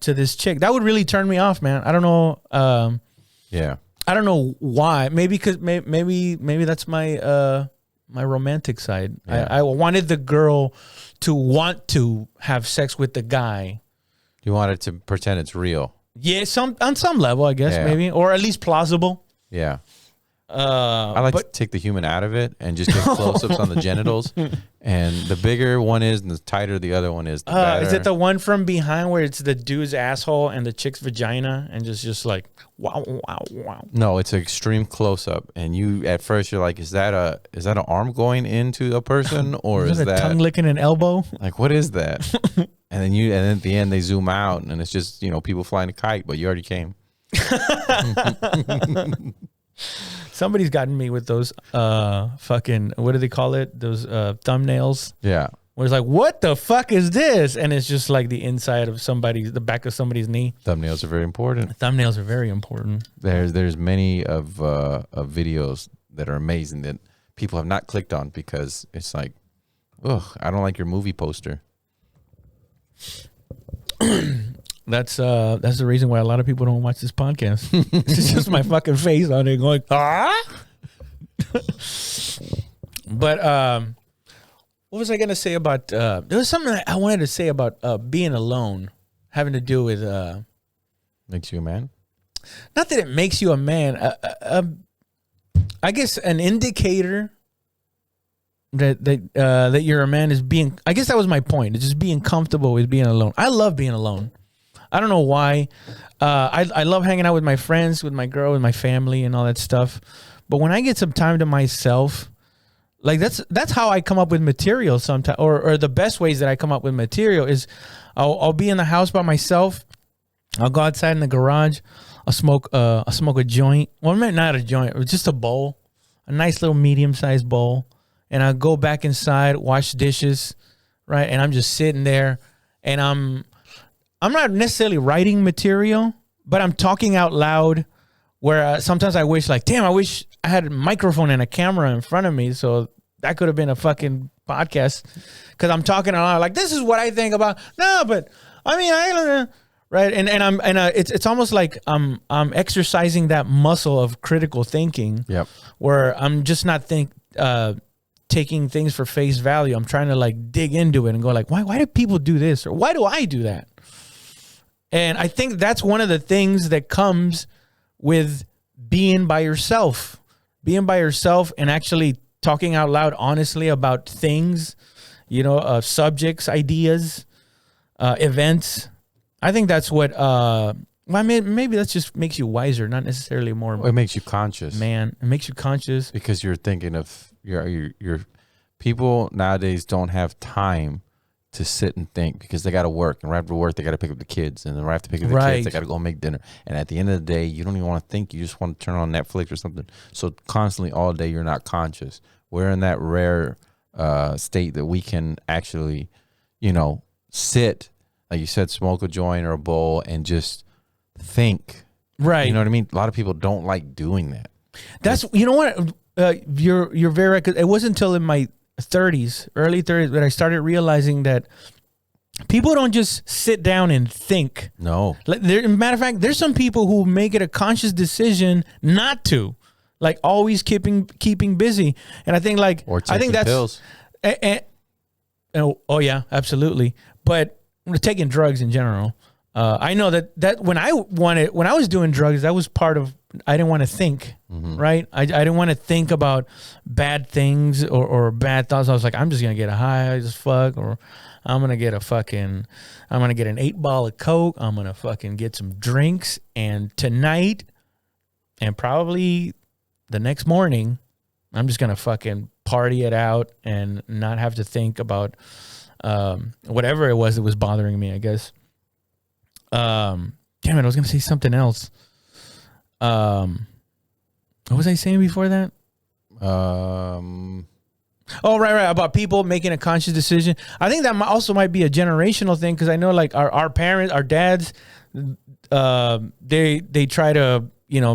this chick? That would really turn me off, man. I don't know. Yeah. I don't know why. Maybe because maybe that's my my romantic side. Yeah. I wanted the girl to want to have sex with the guy. You wanted to pretend it's real. Yeah, on some level, I guess, maybe, or at least plausible. Yeah, I like to take the human out of it and just get close-ups on the genitals. And the bigger one is, and the tighter the other one is, the better. Is it the one from behind where it's the dude's asshole and the chick's vagina, and just like wow, wow, wow? No, it's an extreme close-up, and you at first you're like, is that an arm going into a person, or is that that tongue licking an elbow? like what is that? And then at the end they zoom out, and it's just people flying a kite, but you already came. Somebody's gotten me with those fucking, what do they call it? Those thumbnails. Yeah. Where it's like, what the fuck is this? And it's just like the inside of the back of somebody's knee. Thumbnails are very important. Thumbnails are very important. There's many of videos that are amazing that people have not clicked on because it's like, ugh, I don't like your movie poster. That's the reason why a lot of people don't watch this podcast. It's just my fucking face on it going, ah. But what was I gonna say about? There was something that I wanted to say about being alone, having to do with Makes you a man? not that it makes you a man. I guess an indicator that you're a man is being. I guess that was my point. It's just being comfortable with being alone. I love being alone. I don't know why. I love hanging out with my friends, with my girl, with my family, and all that stuff. But when I get some time to myself, like that's how I come up with material sometimes, or the best ways that I come up with material is I'll be in the house by myself. I'll go outside in the garage. I'll smoke a joint. Well, not a joint, just a bowl, a nice little medium-sized bowl, and I'll go back inside, wash dishes, right? And I'm just sitting there, and I'm not necessarily writing material, but I'm talking out loud. Where sometimes I wish, like, damn, I wish I had a microphone and a camera in front of me, so that could have been a fucking podcast. Because I'm talking out loud, like, this is what I think about. No, but I mean, I don't know, right? And it's almost like I'm exercising that muscle of critical thinking. Yep. Where I'm just not taking things for face value. I'm trying to like dig into it and go like, why do people do this, or why do I do that? And I think that's one of the things that comes with being by yourself and actually talking out loud honestly about things, subjects, ideas, events. I think that's what, maybe that just makes you wiser, not necessarily more. Well, it makes you conscious. Man, it makes you conscious. Because you're thinking of your people nowadays don't have time to sit and think because they got to work, and right after work they got to pick up the kids, and then right after picking up the kids they got to go make dinner, and at the end of the day you don't even want to think, you just want to turn on Netflix or something. So constantly all day you're not conscious. We're in that rare state that we can actually sit, like you said, smoke a joint or a bowl and just think, right? You know what I mean? A lot of people don't like doing that. That's what you're very right. It wasn't until in my early 30s, that I started realizing that people don't just sit down and think. No. Matter of fact, there's some people who make it a conscious decision not to, like always keeping busy. And I think that's pills. Oh yeah, absolutely. But taking drugs in general, I know that when I was doing drugs, that was part of. I didn't want to think, right? I didn't want to think about bad things or bad thoughts. I was like, I'm just gonna get a high as fuck, or I'm gonna get an 8-ball of Coke. I'm gonna fucking get some drinks, and tonight, and probably the next morning, I'm just gonna fucking party it out and not have to think about whatever it was that was bothering me, I guess. Damn it, I was gonna say something else. What was I saying before that? Right. About people making a conscious decision. I think that also might be a generational thing, because I know like our parents, our dads, they try to,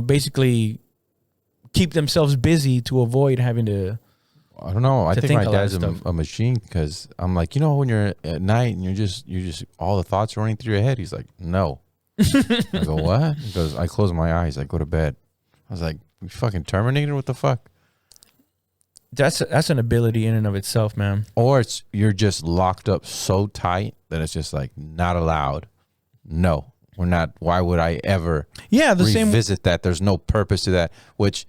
basically keep themselves busy to avoid having to. I don't know. I think my dad's a machine, because I'm like, when you're at night and you're just all the thoughts running through your head. He's like, no. I go, what? He goes, I close my eyes, I go to bed. I was like, you fucking Terminator? What the fuck? That's an ability in and of itself, man. Or you're just locked up so tight that it's just like not allowed. No, we're not. Why would I ever revisit that? There's no purpose to that. Which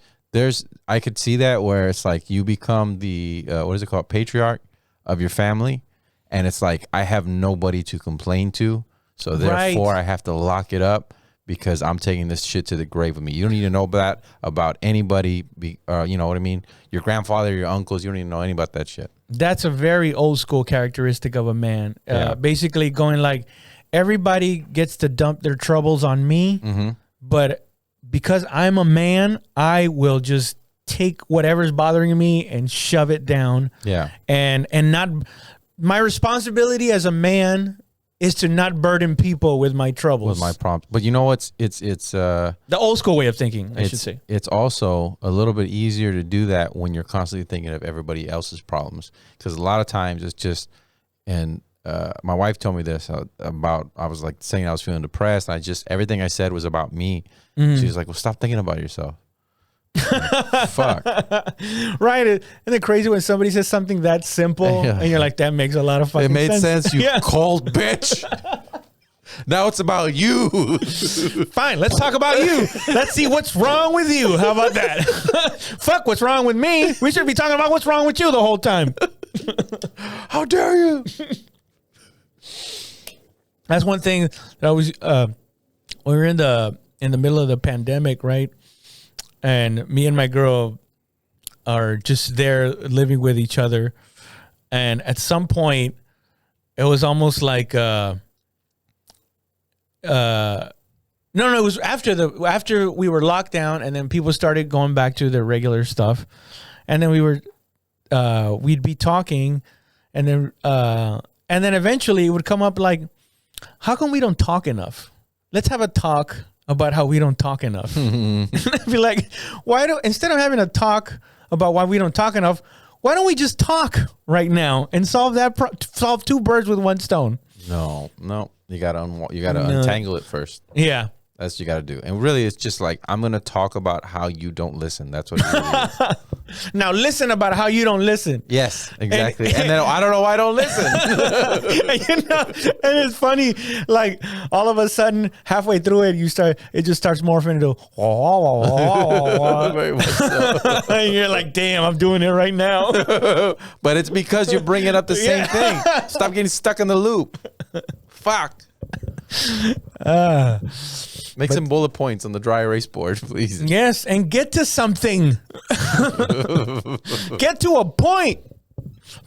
I could see that where it's like you become the what is it called, patriarch of your family, and it's like I have nobody to complain to, so therefore I have to lock it up because I'm taking this shit to the grave with me. You don't need to know that about anybody. You know what I mean? Your grandfather, your uncles, you don't even know anything about that shit. That's a very old school characteristic of a man. Basically going like, everybody gets to dump their troubles on me, but because I'm a man, I will just take whatever's bothering me and shove it down. Yeah. And not, my responsibility as a man is to not burden people with my troubles. With my problems. But you know what's it's the old school way of thinking, I should say. It's also a little bit easier to do that when you're constantly thinking of everybody else's problems, because a lot of times it's just, and my wife told me this about, I was like saying I was feeling depressed, and everything I said was about me. She was like, well, stop thinking about yourself. Fuck. Right. Isn't it crazy when somebody says something that simple and you're like, that makes a lot of fucking sense. It made sense, you cold bitch. Now it's about you. Fine, let's talk about you. Let's see what's wrong with you. How about that? Fuck what's wrong with me. We should be talking about what's wrong with you the whole time. How dare you? That's one thing that I was we were in the middle of the pandemic, right? And me and my girl are just there living with each other. And at some point, it was almost like no, it was after we were locked down, and then people started going back to their regular stuff. And then we'd be talking, and then eventually it would come up like, how come we don't talk enough? Let's have a talk about how we don't talk enough. And I'd be like, instead of having a talk about why we don't talk enough, why don't we just talk right now and solve solve two birds with one stone? No, you gotta untangle it first. Yeah, that's what you gotta do. And really, it's just like, I'm gonna talk about how you don't listen. That's what it really is. Now listen about how you don't listen. Yes, exactly. And then I don't know why I don't listen. And it's funny, like all of a sudden, halfway through it, it just starts morphing into and you're like, damn, I'm doing it right now. But it's because you're bringing up the same thing. Stop getting stuck in the loop. Fuck. Make some bullet points on the dry erase board, please. Yes, and get to something. Get to a point.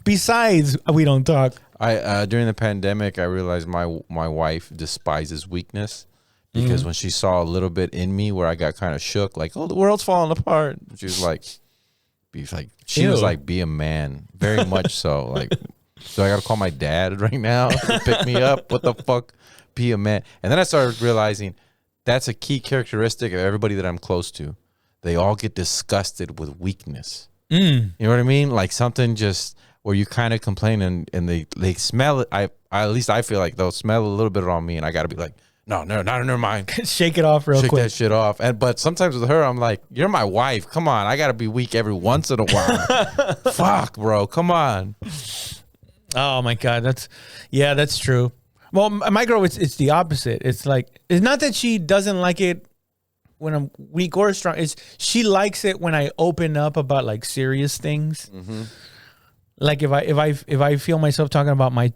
Besides, we don't talk. During the pandemic, I realized my wife despises weakness, because when she saw a little bit in me where I got kind of shook, like, oh, the world's falling apart, she was like, be a man, very much so. Like, so I got to call my dad right now to pick me up. What the fuck? Be a man. And then I started realizing that's a key characteristic of everybody that I'm close to. They all get disgusted with weakness. You know what I mean? Like something just where you kind of complain and they smell it. At least I feel like they'll smell a little bit on me, and I got to be like, no, never mind. Shake it off real quick. Shake that shit off. But sometimes with her, I'm like, you're my wife. Come on. I got to be weak every once in a while. Fuck, bro. Come on. Oh my God. That's true. Well, my girl, it's the opposite. It's like, it's not that she doesn't like it when I'm weak or strong. She likes it when I open up about like serious things. Like if I feel myself talking about my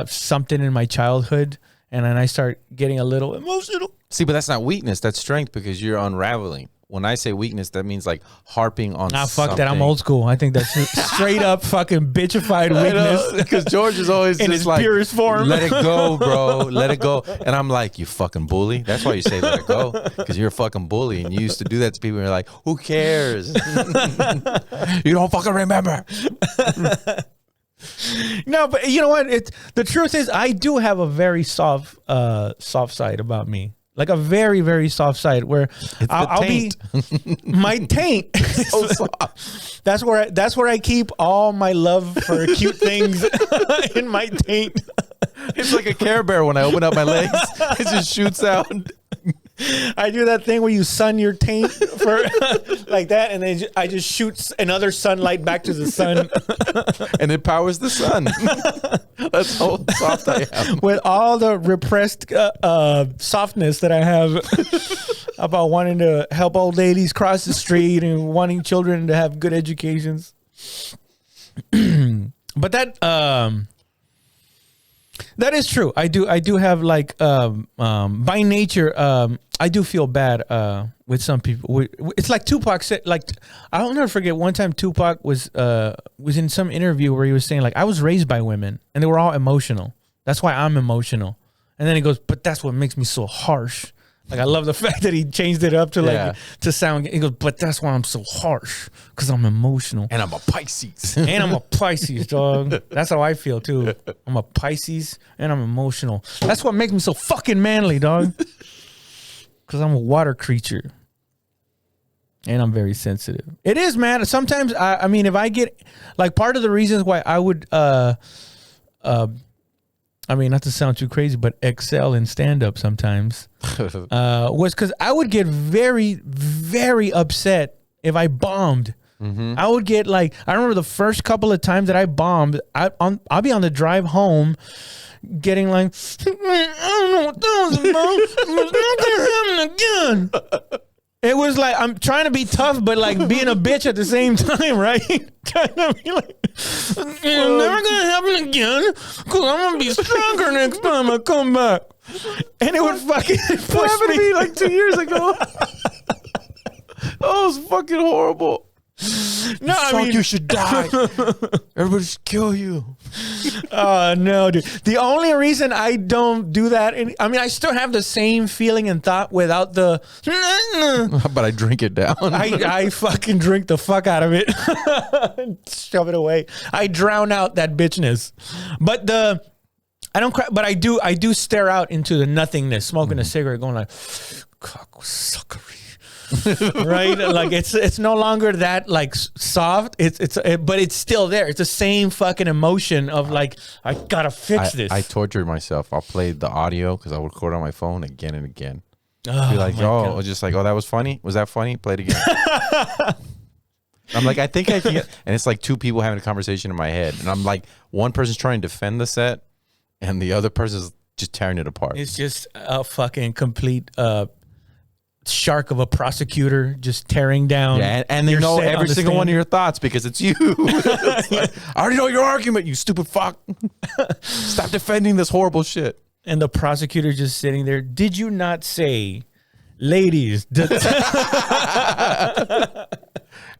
something in my childhood, and then I start getting a little emotional. See, but that's not weakness. That's strength, because you're unraveling. When I say weakness, that means like harping on something. Fuck that. I'm old school. I think that's straight up fucking bitchified weakness. Because George is always in just his like, purest form. Let it go, bro. Let it go. And I'm like, you fucking bully. That's why you say let it go, because you're a fucking bully. And you used to do that to people. And you're like, who cares? You don't fucking remember. No, but you know what? The truth is, I do have a very soft side about me. Like a very, very soft side where I'll be my taint. So soft. That's where I keep all my love for cute things in my taint. It's like a Care Bear when I open up my legs. It just shoots out. I do that thing where you sun your taint for like that, and then I just shoot another sunlight back to the sun And it powers the sun. That's how soft I am. with all the repressed softness that I have about wanting to help old ladies cross the street and wanting children to have good educations. But that is true. I do have like by nature I do feel bad with some people. It's like Tupac said, like I'll never forget one time Tupac was in some interview where he was saying like I was raised by women and they were all emotional. That's why I'm emotional. And then he goes, but that's what makes me so harsh. Like I love the fact that he changed it up to like to sound. He goes, but that's why I'm so harsh because I'm emotional And I'm a Pisces. and I'm a Pisces, dog. That's how I feel too. I'm a Pisces and I'm emotional. That's what makes me so fucking manly, dog. Because I'm a water creature and I'm very sensitive. It is, man. Sometimes I mean, if I get like part of the reasons why I would I mean, not to sound too crazy, but excel in stand-up sometimes was because I would get very, very upset if I bombed. I would get like, I remember the first couple of times that I bombed, I'll be on the drive home getting like, I don't know what that was about. It's not gonna happen again. It was like, I'm trying to be tough, but like being a bitch at the same time, right? Trying to be like, it's never gonna happen again because I'm gonna be stronger next time I come back. And it would fucking push me like 2 years ago. Oh, it was fucking horrible. No, I mean, you should die. Everybody should kill you. No, dude. The only reason I don't do that, I mean, I still have the same feeling and thought without the. But I drink it down. I fucking drink the fuck out of it, and shove it away. I drown out that bitchness, but I don't cry. But I do stare out into the nothingness, smoking a cigarette, going like, cock was suckery. Right, like it's no longer that like soft. But it's still there. It's the same fucking emotion of like I gotta fix this. I tortured myself. I'll play the audio because I'll record on my phone again and again. Oh, be like, my God. just like, oh, that was funny. Was that funny? Play it again. I'm like, I think I can get, and it's like two people having a conversation in my head, and I'm like, one person's trying to defend the set, and the other person's just tearing it apart. It's just a fucking complete shark of a prosecutor just tearing down. Yeah, and they your know set every the single stand. one of your thoughts because it's you. It's like, I already know your argument, you stupid fuck. Stop defending this horrible shit. And the prosecutor just sitting there. Did you not say, ladies?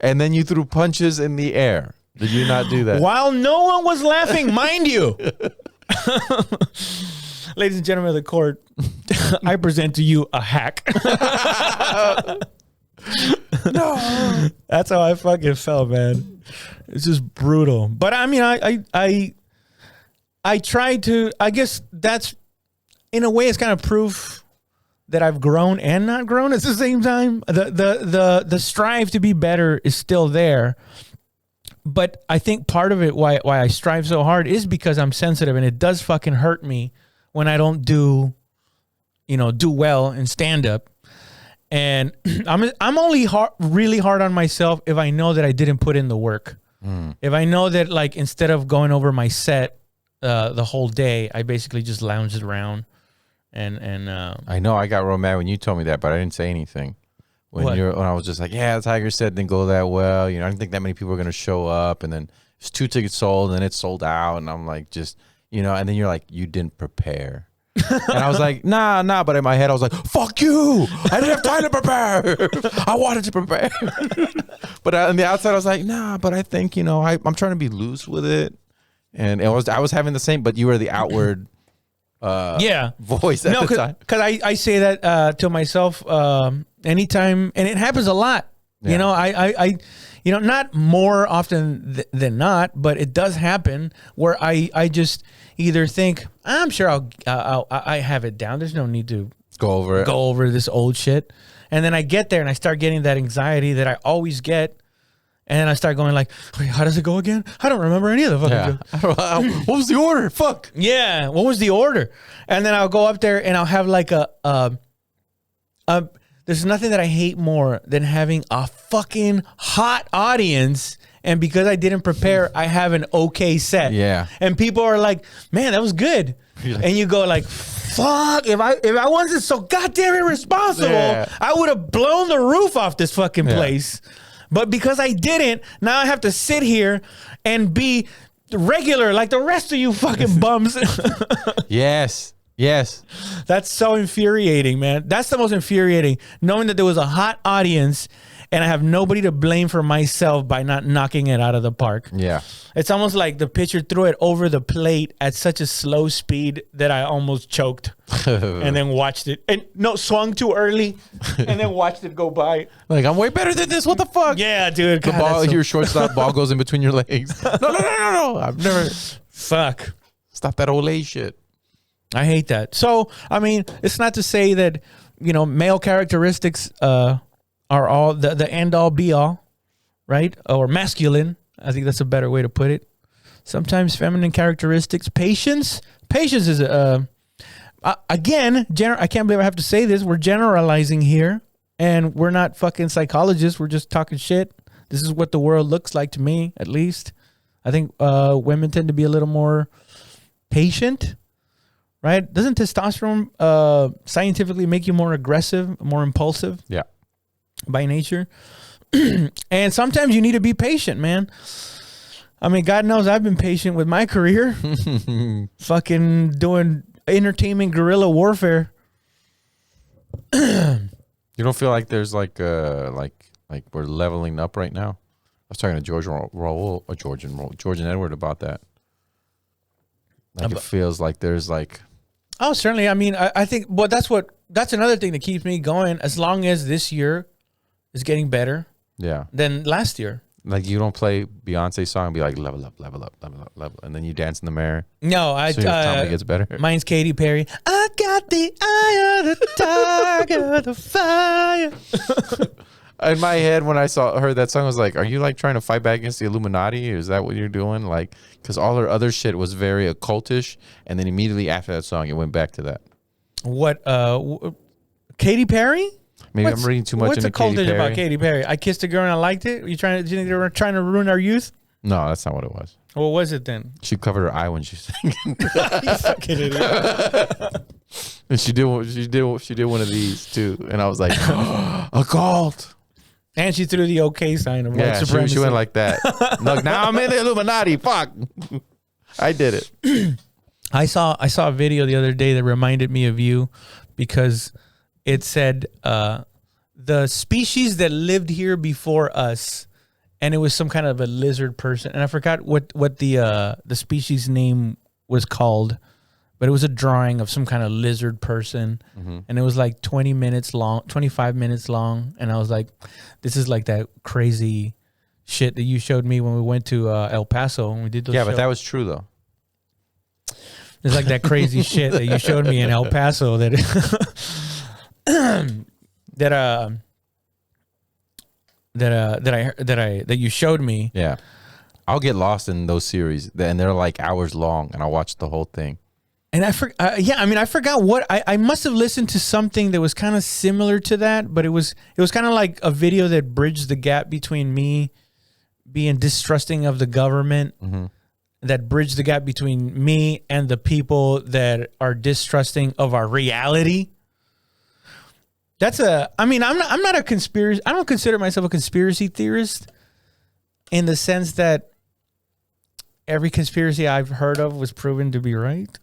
And then you threw punches in the air. Did you not do that? While no one was laughing, mind you. Ladies and gentlemen of the court, I present to you a hack. No. That's how I fucking felt, man. It's just brutal. But I mean, I tried to, I guess that's, in a way, it's kind of proof that I've grown and not grown at the same time. The strive to be better is still there. But I think part of it, why I strive so hard, is because I'm sensitive, and it does fucking hurt me when I don't do well in stand up. And I'm only really hard on myself if I know that I didn't put in the work. If I know that, like, instead of going over my set the whole day, I basically just lounged around and I know I got real mad when you told me that, but I didn't say anything. When I was just like, yeah, the Tiger set didn't go that well. I didn't think that many people were gonna show up, and then there's 2 tickets sold, and then it sold out, and I'm like, just and then you're like, you didn't prepare. And I was like, nah, but in my head I was like, fuck you, I didn't have time to prepare. I wanted to prepare. But on the outside I was like, nah, but I think I'm trying to be loose with it. And I was having the same, but you were the outward voice at the time. Because I say that to myself anytime, and it happens a lot. Yeah. I not more often than not, but it does happen where I just either think, I'm sure I have it down. There's no need to go over this old shit. And then I get there and I start getting that anxiety that I always get. And then I start going like, wait, how does it go again? I don't remember any of the fucking What was the order? Fuck. Yeah, what was the order? And then I'll go up there and I'll have like a There's nothing that I hate more than having a fucking hot audience. And because I didn't prepare, I have an okay set. Yeah. And people are like, man, that was good. And you go like, fuck, if I wasn't so goddamn irresponsible, Yeah. I would have blown the roof off this fucking place. But because I didn't, now I have to sit here and be regular like the rest of you fucking bums. Yes. Yes. That's so infuriating, man. That's the most infuriating. Knowing that there was a hot audience and I have nobody to blame for myself by not knocking it out of the park. Yeah. It's almost like the pitcher threw it over the plate at such a slow speed that I almost choked and then watched it. And no, swung too early and then watched it go by. Like, I'm way better than this. What the fuck? Yeah, dude. The God, ball, that's so- your shortstop ball goes in between your legs. No. I've never. Fuck. Stop that Olay shit. I hate that. So, I mean, it's not to say that, male characteristics are all the end all be all, right? Or masculine. I think that's a better way to put it. Sometimes feminine characteristics, patience is again, I can't believe I have to say this. We're generalizing here and we're not fucking psychologists. We're just talking shit. This is what the world looks like to me, at least. I think women tend to be a little more patient. Right? Doesn't testosterone scientifically make you more aggressive, more impulsive? Yeah. By nature. And sometimes you need to be patient, man. I mean, God knows I've been patient with my career. Fucking doing entertainment guerrilla warfare. You don't feel like there's like we're leveling up right now? I was talking to George and Edward about that. Like it feels like there's like. Oh, certainly. I mean, I think, well, that's another thing that keeps me going. As long as this year is getting better than last year. Like you don't play Beyonce song and be like, level up, level up, level up, level up. And then you dance in the mirror. No, So your comedy gets better. Mine's Katy Perry. I got the eye of the tiger, the fire. In my head, when I heard that song, I was like, are you like trying to fight back against the Illuminati? Is that what you're doing? Like, because all her other shit was very occultish. And then immediately after that song, it went back to that. What, Katy Perry? Maybe I'm reading too much into Katy What's occultish Perry. about Katy Perry? I kissed a girl and I liked it? Do you think they were trying to ruin our youth? No, that's not what it was. What was it then? She covered her eye when she sang. You fucking idiot. And she did one of these too. And I was like, a cult. And she threw the okay sign of white Yeah, supremacy. she went like that. Look, now I'm in the Illuminati. Fuck. I did it. I saw a video the other day that reminded me of you because it said the species that lived here before us, and it was some kind of a lizard person, and I forgot what the species name was called, but it was a drawing of some kind of lizard person, and it was like 20 minutes long, 25 minutes long, and I was like, this is like that crazy shit that you showed me when we went to El Paso and we did those Yeah, shows. but that was true though. It's like that crazy shit that you showed me in El Paso that that you showed me. Yeah. I'll get lost in those series and they're like hours long and I'll watch the whole thing. And I forgot what I must have listened to something that was kind of similar to that, but it was kind of like a video that bridged the gap between me being distrusting of the government, that bridged the gap between me and the people that are distrusting of our reality. I'm not a conspiracy. I don't consider myself a conspiracy theorist in the sense that every conspiracy I've heard of was proven to be right.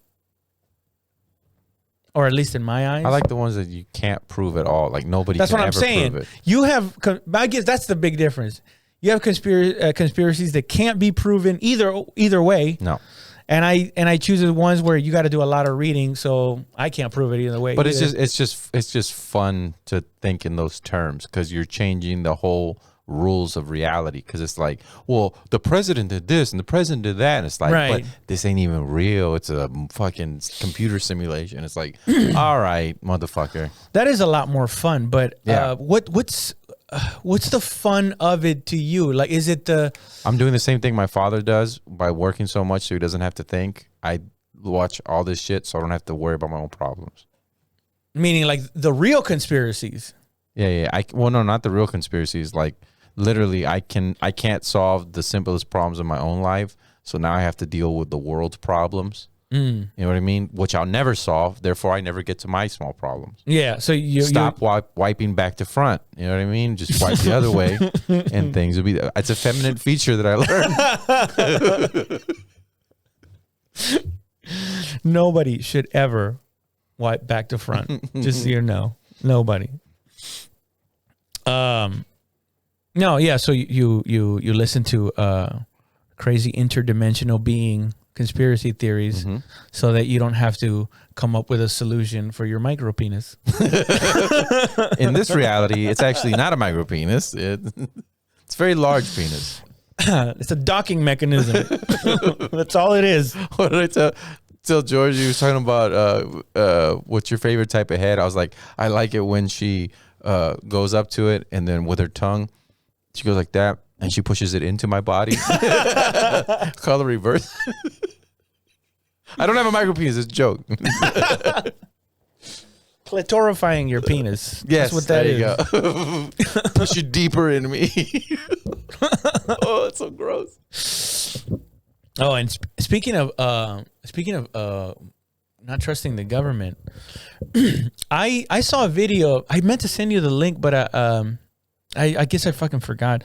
Or at least in my eyes. I like the ones that you can't prove at all. Like nobody That's can what I'm ever saying. prove it. You have, I guess that's the big difference. You have conspiracies that can't be proven either way. No. And I choose the ones where you got to do a lot of reading, so I can't prove it either way. But either. it's just fun to think in those terms because you're changing the whole rules of reality. Because it's like, well, the president did this and the president did that, and it's like, Right. but this ain't even real. It's a fucking computer simulation. It's like, all right, motherfucker. That is a lot more fun. But Yeah. what's the fun of it to you? Like, is it the I'm doing the same thing my father does by working so much so he doesn't have to think. I watch all this shit so I don't have to worry about my own problems. Meaning like the real conspiracies. Yeah. Well, no, not the real conspiracies. Like literally, I can't solve the simplest problems in my own life. So now I have to deal with the world's problems. You know what I mean? Which I'll never solve. Therefore, I never get to my small problems. Yeah. So you stop wiping back to front. You know what I mean? Just wipe the other way, and things will be. It's a feminine feature that I learned. Nobody should ever wipe back to front. Just so you know, nobody. No, yeah. So you listen to crazy interdimensional being conspiracy theories, so that you don't have to come up with a solution for your micro penis. In this reality, it's actually not a micro penis. It's a very large penis. It's a docking mechanism. That's all it is. What did I tell George? He was talking about what's your favorite type of head. I was like, I like it when she goes up to it and then with her tongue, she goes like that. And she pushes it into my body. Color reverse. I don't have a micro penis. It's a joke. Clitorifying your penis. Yes, that's what that is. There you go. Push you deeper into me. Oh, it's so gross. Oh, and speaking of not trusting the government, I saw a video. I meant to send you the link, but I guess I fucking forgot.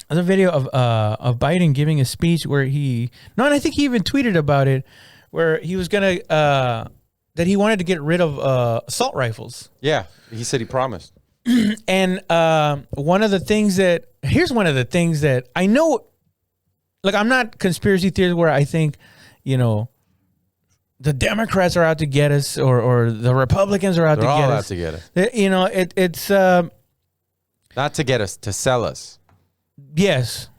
There's a video of Biden giving a speech where and I think he even tweeted about it, where he was gonna that he wanted to get rid of assault rifles. Yeah, he said he promised. And one of the things that I know, like, I'm not conspiracy theories where I think, you know, the Democrats are out to get us or the Republicans are out to get us. They're all out to get us. You know, it's not to get us, to sell us. Yes.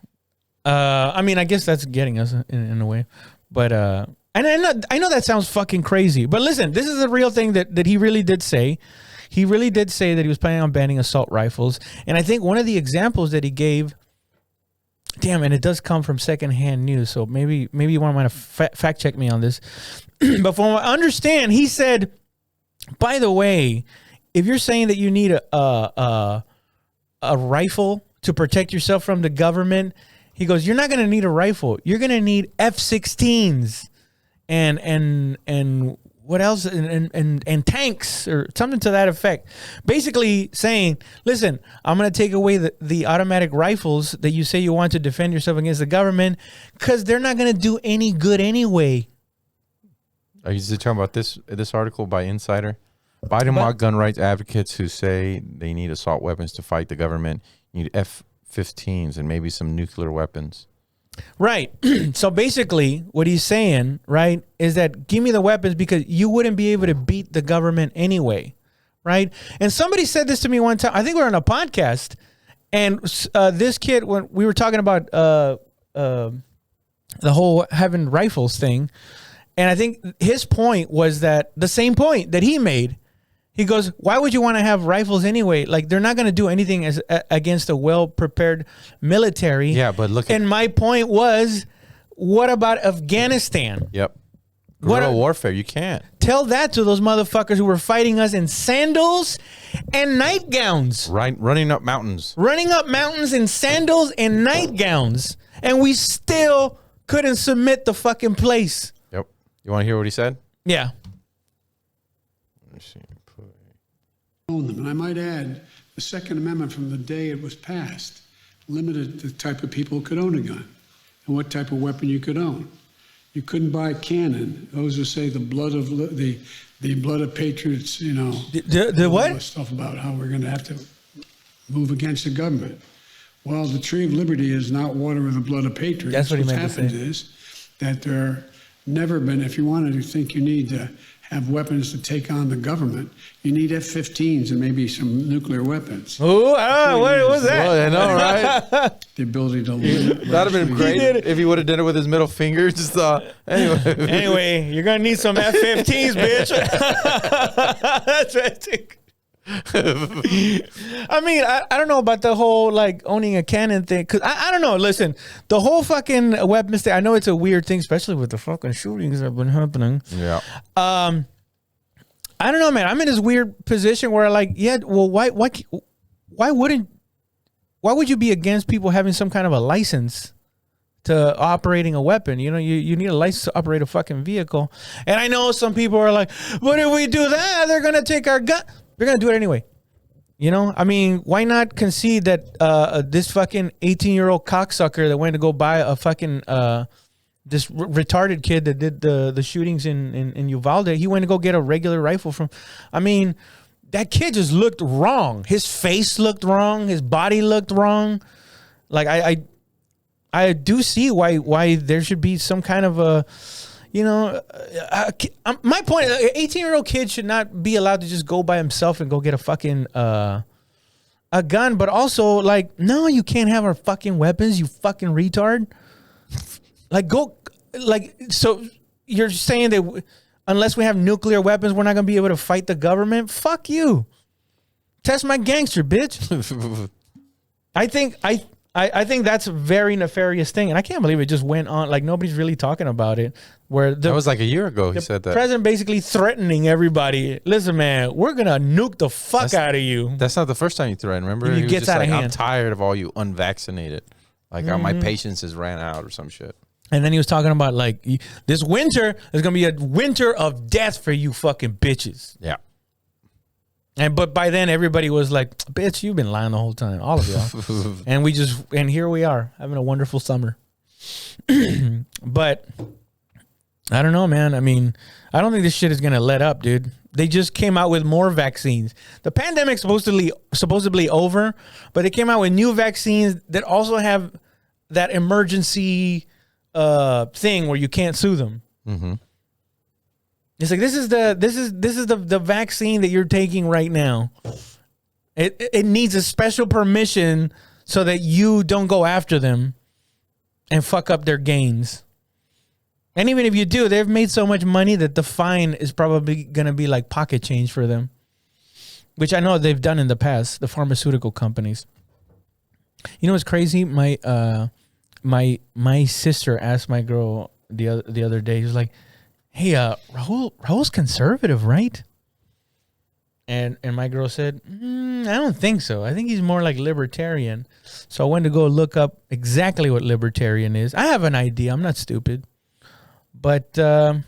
I mean, I guess that's getting us in a way, but and I know that sounds fucking crazy, but listen, this is a real thing that he really did say. He really did say that he was planning on banning assault rifles, and I think one of the examples that he gave, damn, and it does come from secondhand news, so maybe you want to fact check me on this, but from what I understand, he said, by the way, if you're saying that you need a rifle to protect yourself from the government, he goes, you're not going to need a rifle. You're going to need F-16s and what else? And tanks or something to that effect. Basically saying, listen, I'm going to take away the automatic rifles that you say you want to defend yourself against the government because they're not going to do any good anyway. Are you talking about this article by Insider? Biden mocked gun rights advocates who say they need assault weapons to fight the government. You need F-15s and maybe some nuclear weapons. Right. So basically what he's saying, right, is that give me the weapons because you wouldn't be able to beat the government anyway. Right. And somebody said this to me one time. I think we were on a podcast. And this kid, when we were talking about the whole having rifles thing, and I think his point was that the same point that he made. He goes, why would you want to have rifles anyway? Like, they're not going to do anything against a well-prepared military. Yeah, but look. And my point was, what about Afghanistan? Yep. Guerrilla warfare, you can't. Tell that to those motherfuckers who were fighting us in sandals and nightgowns. Right, running up mountains. Running up mountains in sandals and nightgowns. And we still couldn't submit the fucking place. Yep. You want to hear what he said? Yeah. Let me see. Own them. And I might add, the Second Amendment from the day it was passed limited the type of people who could own a gun and what type of weapon you could own. You couldn't buy a cannon. Those who say the blood of patriots, you know, the all what? this stuff about how we're going to have to move against the government. Well, the tree of liberty is not water with the blood of patriots. That's what he What's meant to say. happened is that there never been, if you wanted to think you need to have weapons to take on the government, you need F-15s and maybe some nuclear weapons. Oh, what was that? Well, I know, right? The ability to limit. That'd have been great if he would have done it with his middle finger. Just Anyway, you're gonna need some F-15s, bitch. That's right. I mean, I don't know about the whole like owning a cannon thing, because I don't know. Listen, the whole fucking weapons thing, I know it's a weird thing, especially with the fucking shootings that have been happening. Yeah. I don't know, man. I'm in this weird position where, like, yeah, well, why would you be against people having some kind of a license to operating a weapon? You know, you need a license to operate a fucking vehicle. And I know some people are like, but if we do that, they're gonna take our gun. They're gonna do it anyway. You know, I mean, why not concede that this fucking 18-year-old cocksucker that went to go buy a fucking this retarded kid that did the shootings in Uvalde, he went to go get a regular rifle from. I mean, that kid just looked wrong. His face looked wrong. His body looked wrong. Like I do see why there should be some kind of a, you know, my point. An 18-year-old kid should not be allowed to just go by himself and go get a fucking a gun. But also, like, no, you can't have our fucking weapons, you fucking retard. Like, go, like, so you're saying that unless we have nuclear weapons, we're not gonna be able to fight the government? Fuck you. Test my gangster, bitch. I think that's a very nefarious thing, and I can't believe it just went on. Like, nobody's really talking about it. Where That was like a year ago. He said that. President basically threatening everybody. Listen, man, we're gonna nuke the fuck out of you. That's not the first time you threatened. Remember, And he it was gets just out of like, I'm hand. tired of all you unvaccinated. Like my patience has ran out or some shit. And then he was talking about, like, this winter is gonna be a winter of death for you fucking bitches. Yeah. But by then everybody was like, bitch, you've been lying the whole time, all of y'all. and here we are having a wonderful summer. But I don't know, man. I mean, I don't think this shit is gonna let up, dude. They just came out with more vaccines. The pandemic's supposedly over, but they came out with new vaccines that also have that emergency thing where you can't sue them. Mm-hmm. It's like, this is the vaccine that you're taking right now. It needs a special permission so that you don't go after them and fuck up their gains. And even if you do, they've made so much money that the fine is probably going to be like pocket change for them, which I know they've done in the past, the pharmaceutical companies. You know what's crazy? My sister asked my girl the other day. She was like, "Hey, Raul's conservative, right?" And my girl said, "I don't think so. I think he's more like libertarian." So I went to go look up exactly what libertarian is. I have an idea. I'm not stupid, but I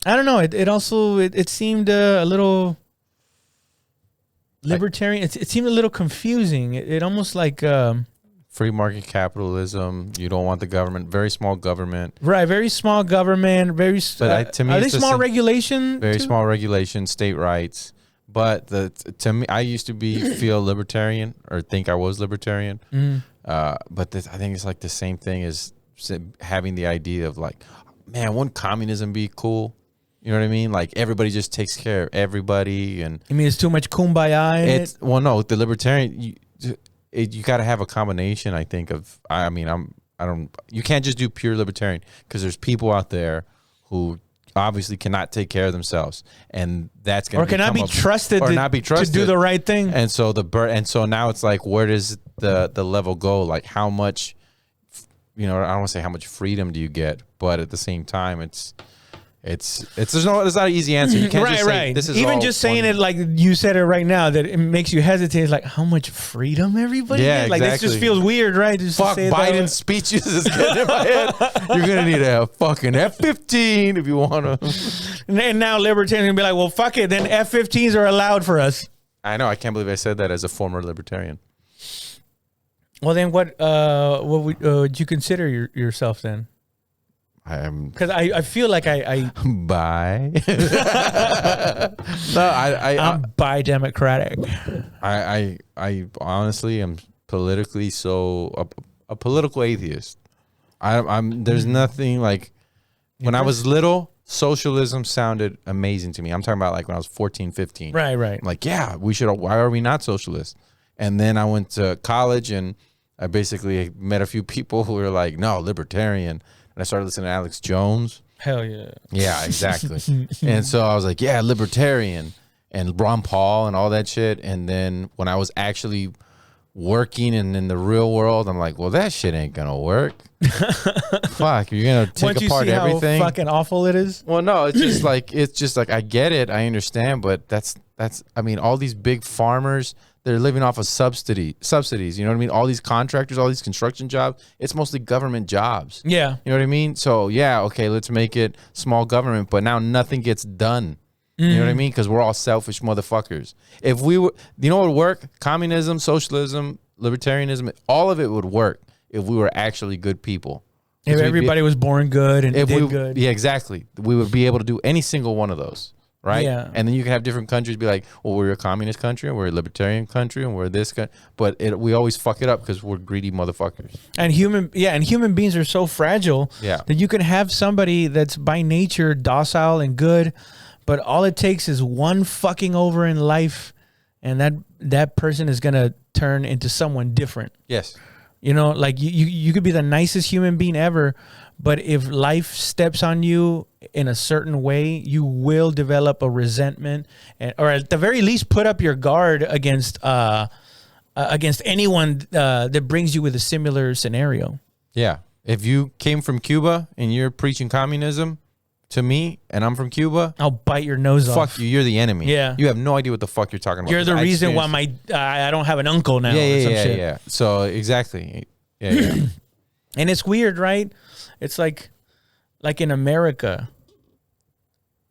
don't know. It also seemed a little libertarian. It seemed a little confusing. It almost like. Free market capitalism. You don't want the government. Very small government. Right, very small government. Very. To me, are they it's the small same- regulation? Very too? small regulation, state rights. But to me, I used to feel libertarian or think I was libertarian. But I think it's like the same thing as having the idea of like, man, wouldn't communism be cool? You know what I mean? Like everybody just takes care of everybody, and I mean, it's too much kumbaya in it. well, no, the libertarian. You got to have a combination, I think, of, you can't just do pure libertarian because there's people out there who obviously cannot take care of themselves, and that's going to cannot be trusted to do the right thing. And so so now it's like, where does the level go? Like how much, I don't want to say how much freedom do you get, but at the same time, it's there's not an easy answer. You can't just say, this is even all just saying one- it like you said it right now, that it makes you hesitate. It's like, how much freedom everybody gets? Like, this just exactly. feels weird, right? Just to Fuck say it that way. Biden's speeches is getting in my head. You're gonna need a fucking F-15 if you want to. And now libertarians gonna be like, well, fuck it. Then F-15s are allowed for us. I know. I can't believe I said that as a former libertarian. Well, then what would you consider yourself then? I'm Because I feel like I bi. No, I'm bi-democratic. I honestly am politically a political atheist. There's nothing like when I was little, socialism sounded amazing to me. I'm talking about like when I was 14, 15. Right. I'm like, yeah, why are we not socialists? And then I went to college and I basically met a few people who were like, no, libertarian. And I started listening to Alex Jones. Hell yeah. Yeah, exactly. And so I was like, yeah, libertarian, and Ron Paul and all that shit. And then when I was actually working and in the real world, I'm like, well, that shit ain't gonna work. Fuck, you're gonna take Once you apart see everything. how fucking awful it is. Well, no, it's just like I get it, I understand, but that's I mean, all these big farmers, they're living off of subsidies. You know what I mean? All these contractors, all these construction jobs, it's mostly government jobs. Yeah. You know what I mean? So yeah, okay, let's make it small government, but now nothing gets done. You know what I mean? Because we're all selfish motherfuckers. If we were, you know what would work? Communism, socialism, libertarianism, all of it would work if we were actually good people. If everybody was born good and did good. Yeah, exactly. We would be able to do any single one of those, right? Yeah. And then you can have different countries be like, well, we're a communist country, and we're a libertarian country, and we're this guy. But we always fuck it up because we're greedy motherfuckers. And human beings are so fragile Yeah. that you can have somebody that's by nature docile and good, but all it takes is one fucking over in life, and that person is gonna turn into someone different. Yes. You know, like you could be the nicest human being ever, but if life steps on you in a certain way, you will develop a resentment, or at the very least, put up your guard against anyone that brings you with a similar scenario. Yeah. If you came from Cuba and you're preaching communism to me, and I'm from Cuba, I'll bite your nose off. fuck you. You're the enemy. Yeah. You have no idea what the fuck you're talking about. You're the 'cause I reason why experienced- I don't have an uncle now. or some Yeah. shit. So exactly. Yeah. And it's weird, right? It's like in America,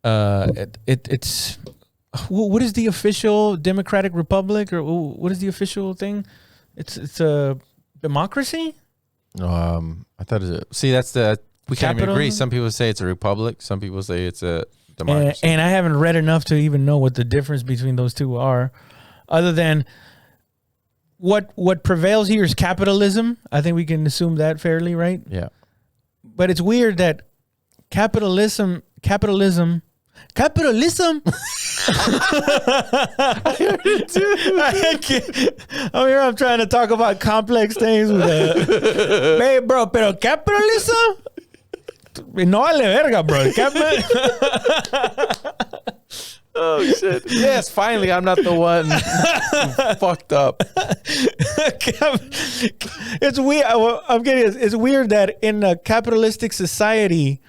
it's what is the official Democratic Republic, or what is the official thing? It's a democracy. I thought that's we can't even agree. Capitalism? Some people say it's a republic. Some people say it's a democracy. And I haven't read enough to even know what the difference between those two are, other than what prevails here is capitalism. I think we can assume that fairly, right? Yeah. But it's weird that capitalism. I can't- I'm here. I'm trying to talk about complex things with hey, bro, pero capitalism. No vale verga, bro. Oh shit! Yes, finally, I'm not the one who fucked up. It's weird. I'm getting. It's weird that in a capitalistic society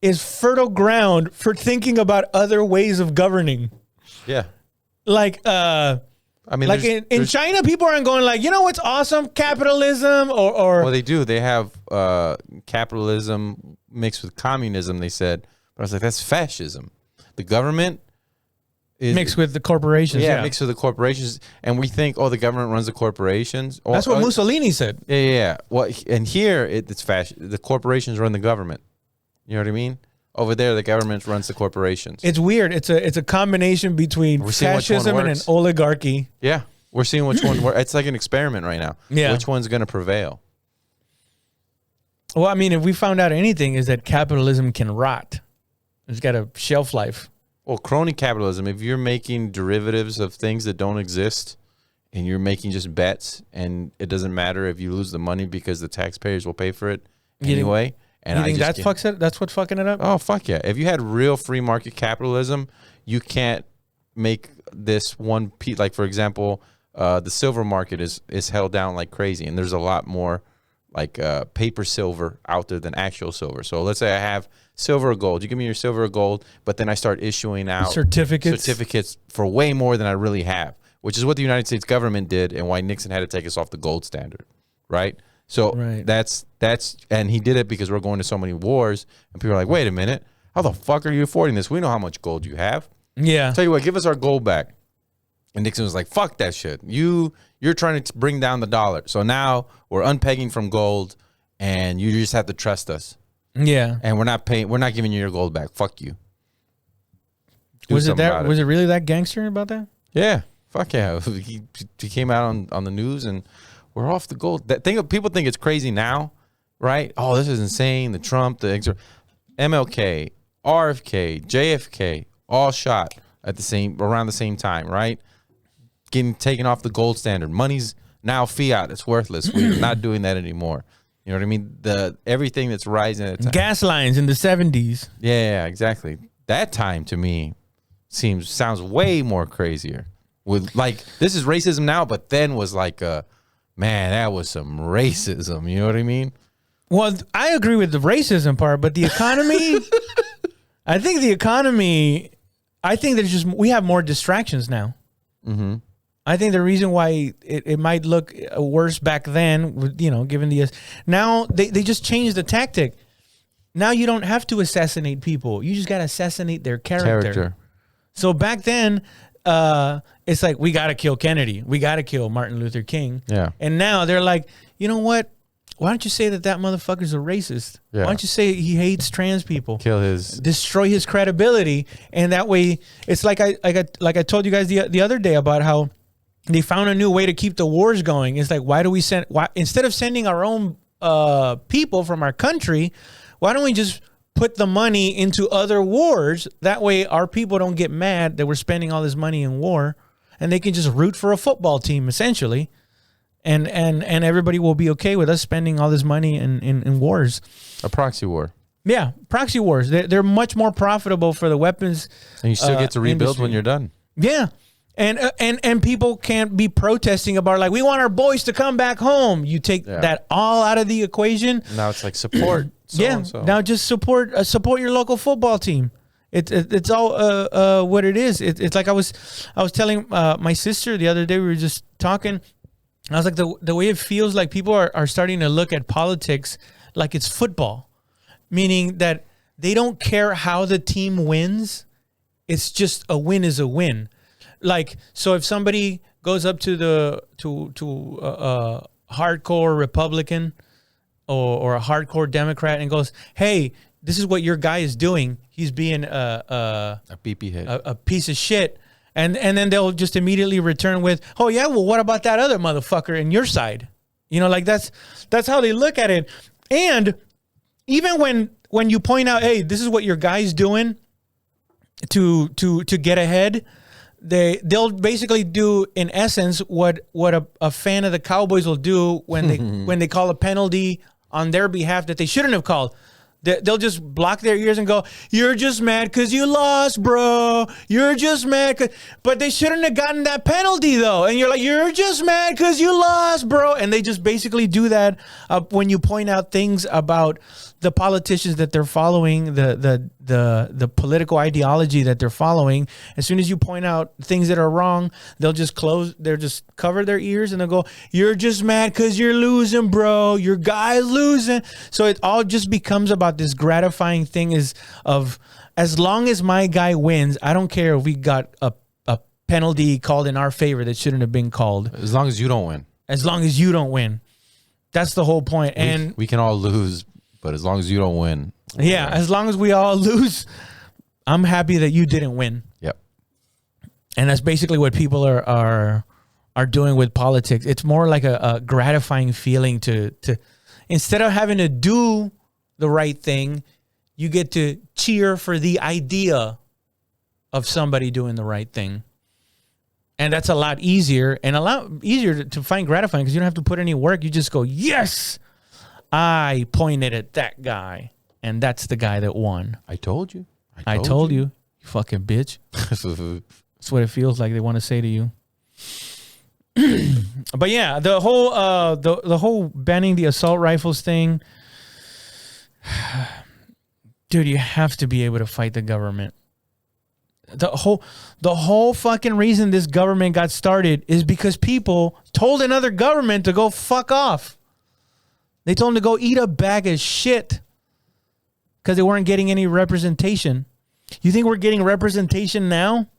is fertile ground for thinking about other ways of governing. Yeah. Like, I mean, like in China, people aren't going like, you know what's awesome? Capitalism or well, they do. They have capitalism mixed with communism. They said, but I was like, that's fascism. The government is mixed with the corporations. yeah, mixed with the corporations, and we think, oh, the government runs the corporations. That's what Mussolini said. Yeah. Well, and here it's fascist. The corporations run the government. You know what I mean? Over there, the government runs the corporations. It's weird. It's a combination between We're seeing which one fascism and an works. oligarchy. Yeah, we're seeing which one. It's like an experiment right now. Yeah. Which one's going to prevail? Well, I mean, if we found out anything, is that capitalism can rot. It's got a shelf life. Well, crony capitalism, if you're making derivatives of things that don't exist and you're making just bets and it doesn't matter if you lose the money because the taxpayers will pay for it anyway. And You think just that's what's fucking it up? Oh, fuck yeah. If you had real free market capitalism, you can't make this one piece. Like, for example, the silver market is held down like crazy. And there's a lot more like paper silver out there than actual silver. So let's say I have silver or gold. You give me your silver or gold, but then I start issuing out certificates for way more than I really have, which is what the United States government did and why Nixon had to take us off the gold standard, right? So that's and he did it because we're going to so many wars, and people are like, wait a minute, how the fuck are you affording this? We know how much gold you have. Yeah. Tell you what, give us our gold back. And Nixon was like, fuck that shit. You're trying to bring down the dollar. So now we're unpegging from gold, and you just have to trust us. Yeah. And we're not giving you your gold back. Fuck you. Was it really that gangster about that? Yeah. Fuck yeah. He came out on the news and we're off the gold. People think it's crazy now, right? Oh, this is insane. The Trump, MLK, RFK, JFK, all shot around the same time, right? Getting taken off the gold standard. Money's now fiat. It's worthless. We're not doing that anymore. You know what I mean? Everything that's rising at the time. Gas lines in the 70s. Yeah, exactly. That time to me sounds way more crazier. With like, this is racism now, but then was like man, that was some racism. You know what I mean? Well, I agree with the racism part, but the economy, I think there's just, we have more distractions now. Mm-hmm. I think the reason why it might look worse back then, you know, given the, now they just changed the tactic. Now you don't have to assassinate people. You just got to assassinate their character. So back then, it's like, we got to kill Kennedy. We got to kill Martin Luther King. Yeah. And now they're like, you know what? Why don't you say that motherfucker's a racist? Yeah. Why don't you say he hates trans people? Kill his... Destroy his credibility. And that way, it's like I told you guys the other day about how they found a new way to keep the wars going. It's like, instead of sending our own people from our country, why don't we just put the money into other wars? That way our people don't get mad that we're spending all this money in war, and they can just root for a football team, essentially. And everybody will be okay with us spending all this money in wars. A proxy war. Yeah, proxy wars. They're much more profitable for the weapons. And you still get to rebuild industry. when you're done. Yeah. And people can't be protesting about, like, we want our boys to come back home. You take that all out of the equation. Now it's like support. So. Now just support your local football team. It's all what it is. It's like I was telling my sister the other day, we were just talking. I was like, the way it feels like people are starting to look at politics like it's football, meaning that they don't care how the team wins. It's just a win is a win. Like, so if somebody goes up to a hardcore Republican or a hardcore Democrat and goes, hey, this is what your guy is doing. He's being a beepy head, a piece of shit. And then they'll just immediately return with, oh yeah, well, what about that other motherfucker in your side? You know, like that's how they look at it. And even when you point out, hey, this is what your guy's doing to get ahead, they'll basically do, in essence, what a fan of the Cowboys will do when they call a penalty on their behalf that they shouldn't have called. They'll just block their ears and go, you're just mad because you lost, bro. You're just mad. But they shouldn't have gotten that penalty, though. And you're like, you're just mad because you lost, bro. And they just basically do that when you point out things about the politicians that they're following, the political ideology that they're following. As soon as you point out things that are wrong, they'll just cover their ears and they'll go, you're just mad because you're losing, bro. Your guy's losing. So it all just becomes about this gratifying thing of as long as my guy wins, I don't care if we got a penalty called in our favor that shouldn't have been called. As long as you don't win. As long as you don't win. That's the whole point. And we can all lose, but as long as you don't win. Yeah, as long as we all lose, I'm happy that you didn't win. Yep. And that's basically what people are doing with politics. It's more like a gratifying feeling to instead of having to do the right thing, you get to cheer for the idea of somebody doing the right thing. And that's a lot easier to find gratifying because you don't have to put any work. You just go, yes, I pointed at that guy, and that's the guy that won. I told you. I told you, you fucking bitch. That's what it feels like they want to say to you. But yeah, the whole banning the assault rifles thing, dude, you have to be able to fight the government. The whole fucking reason this government got started is because people told another government to go fuck off. They told them to go eat a bag of shit because they weren't getting any representation. You think we're getting representation now?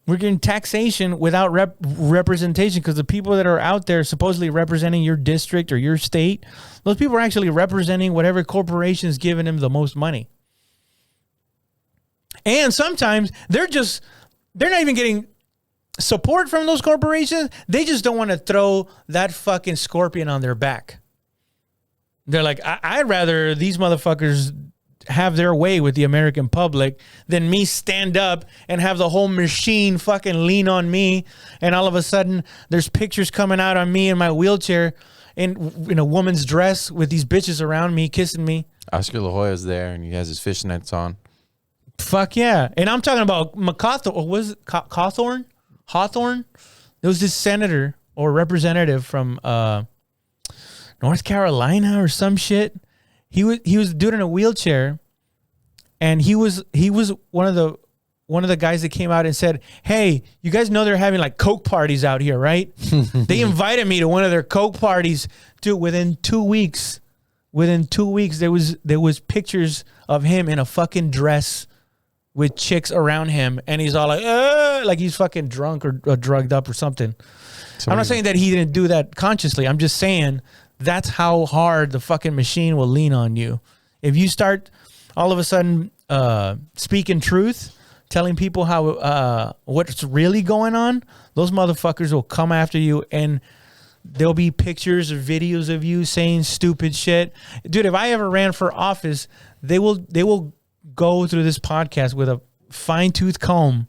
We're getting taxation without representation because the people that are out there supposedly representing your district or your state, those people are actually representing whatever corporation is giving them the most money. And sometimes they're not even getting support from those corporations. They just don't want to throw that fucking scorpion on their back. They're like, I'd rather these motherfuckers have their way with the American public than me stand up and have the whole machine fucking lean on me. And all of a sudden there's pictures coming out on me in my wheelchair in a woman's dress with these bitches around me kissing me. Oscar La Hoya's there and he has his fishnets on. Fuck yeah. And I'm talking about McCawthorn. Was it Hawthorne? There was this senator or representative from North Carolina or some shit. He was dude in a wheelchair, and he was one of the guys that came out and said, "Hey, you guys know they're having like Coke parties out here, right?" They invited me to one of their Coke parties. Dude, within 2 weeks, there was pictures of him in a fucking dress with chicks around him, and he's all like he's fucking drunk or drugged up or something. I'm not saying that he didn't do that consciously. I'm just saying that's how hard the fucking machine will lean on you. If you start all of a sudden speaking truth, telling people how what's really going on, those motherfuckers will come after you, and there'll be pictures or videos of you saying stupid shit. Dude, if I ever ran for office, they will go through this podcast with a fine-tooth comb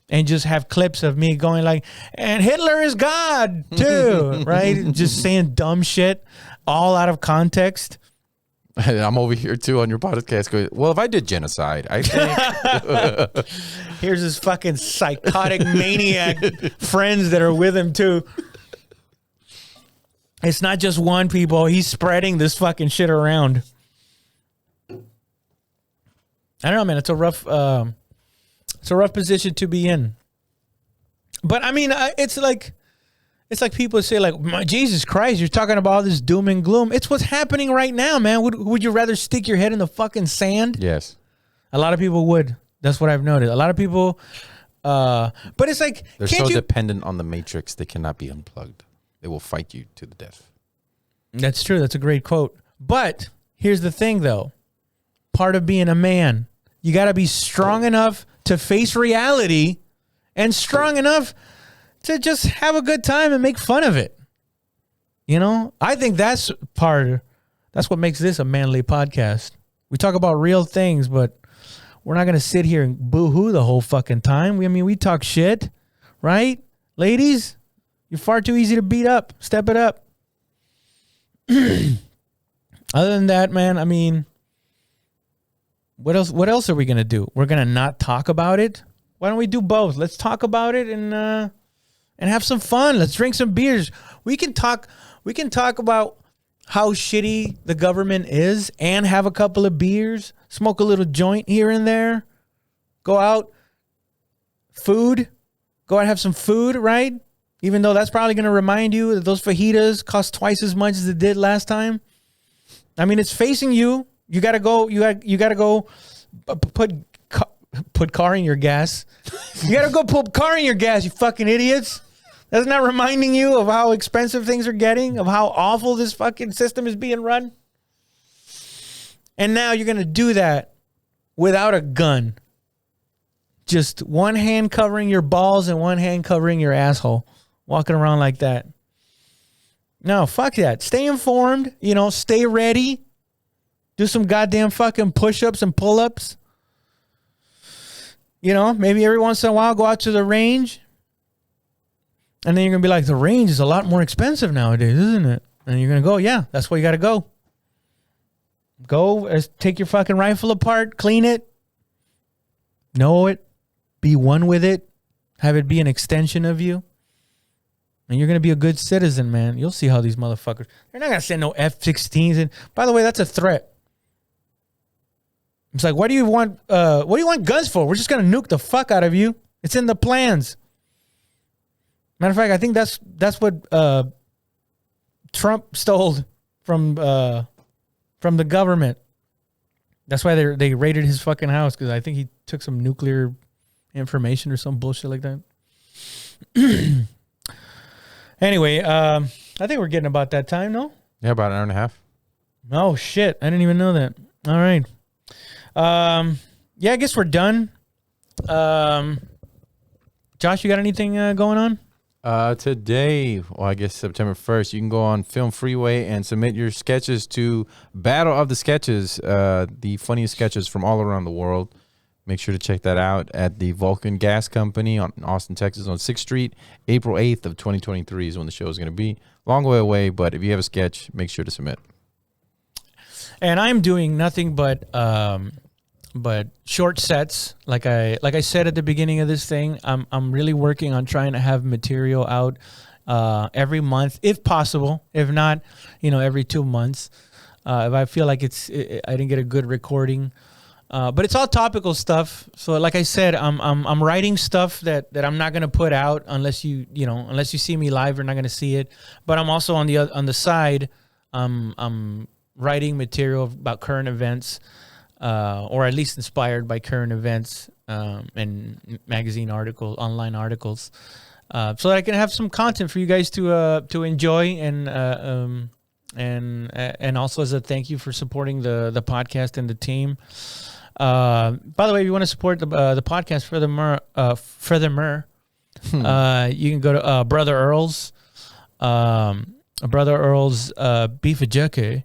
and just have clips of me going like, and Hitler is God too, right? Just saying dumb shit all out of context. I'm over here too on your podcast going, well, if I did genocide, I think. Here's his fucking psychotic maniac friends that are with him too. It's not just one, people. He's spreading this fucking shit around. I don't know, man. It's a rough position to be in. But I mean, it's like people say, like, Jesus Christ, you're talking about all this doom and gloom. It's what's happening right now, man. Would you rather stick your head in the fucking sand? Yes. A lot of people would. That's what I've noticed. A lot of people, but it's like, they're so dependent on the matrix, they cannot be unplugged. They will fight you to the death. That's true. That's a great quote. But here's the thing, though. Part of being a man, you got to be strong enough to face reality and strong enough to just have a good time and make fun of it. You know, I think that's what makes this a manly podcast. We talk about real things, but we're not going to sit here and boo-hoo the whole fucking time. We talk shit, right? Ladies, you're far too easy to beat up. Step it up. Other than that, man, I mean, what else are we going to do? We're going to not talk about it? Why don't we do both? Let's talk about it and have some fun. Let's drink some beers. We can talk about how shitty the government is and have a couple of beers, smoke a little joint here and there, go out, go out and have some food, right? Even though that's probably going to remind you that those fajitas cost twice as much as it did last time. I mean, it's facing you. You got to go. You got to go put car in your gas. You got to go put car in your gas, you fucking idiots. That's not reminding you of how expensive things are getting, of how awful this fucking system is being run. And now you're going to do that without a gun. Just one hand covering your balls and one hand covering your asshole. Walking around like that. No, fuck that. Stay informed. Stay ready. Do some goddamn fucking push-ups and pull-ups. Maybe every once in a while go out to the range. And then you're going to be like, the range is a lot more expensive nowadays, isn't it? And you're going to go, yeah, that's where you got to go. Go, take your fucking rifle apart, clean it. Know it. Be one with it. Have it be an extension of you. And you're going to be a good citizen, man. You'll see how these motherfuckers, they're not going to send no F-16s in. By the way, that's a threat. It's like, what do you want guns for? We're just going to nuke the fuck out of you. It's in the plans. Matter of fact, I think that's what Trump stole from the government. That's why they raided his fucking house, because I think he took some nuclear information or some bullshit like that. Anyway, I think we're getting about that time, no? Yeah, about an hour and a half. Oh, shit. I didn't even know that. All right. Yeah, I guess we're done. Josh, you got anything going on? Today, I guess September 1st, you can go on Film Freeway and submit your sketches to Battle of the Sketches, the funniest sketches from all around the world. Make sure to check that out at the Vulcan Gas Company on Austin, Texas on 6th Street. April 8th of 2023 is when the show is going to be. Long way away, but if you have a sketch, make sure to submit. And I'm doing nothing but short sets. Like I said at the beginning of this thing, I'm really working on trying to have material out every month, if possible. If not, every 2 months. If I feel like I didn't get a good recording. But it's all topical stuff. So like I said, I'm writing stuff that I'm not gonna put out unless you see me live. You're not gonna see it. But I'm also on the side. I'm writing material about current events, or at least inspired by current events, and magazine articles, online articles, so that I can have some content for you guys to enjoy, and also as a thank you for supporting the podcast and the team. By the way, if you want to support the podcast furthermore, you can go to Brother Earl's beef jerky.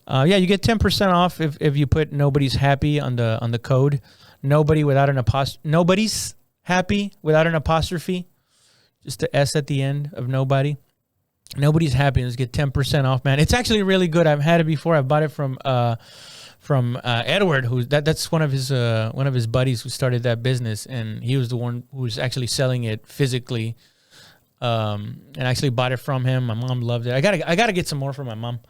You get 10% off if you put "Nobody's Happy" on the code. Nobody without an Nobody's happy without an apostrophe. Just the S at the end of nobody. Nobody's happy. Let's get 10% off, man. It's actually really good. I've had it before. I bought it from Edward, that's one of his buddies who started that business, and he was the one who was actually selling it physically. And I actually bought it from him. My mom loved it. I gotta get some more for my mom.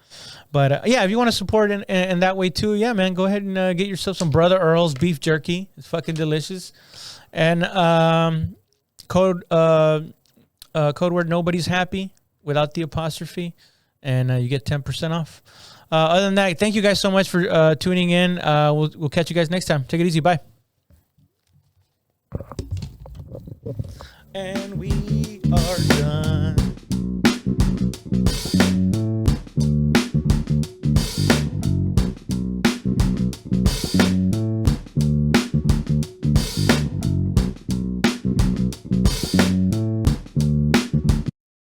But if you want to support in that way too, yeah, man, go ahead and get yourself some Brother Earl's beef jerky. It's fucking delicious. And code word "Nobody's Happy" without the apostrophe, and you get 10% off. Other than that, thank you guys so much for tuning in. We'll catch you guys next time. Take it easy. Bye. And we are done.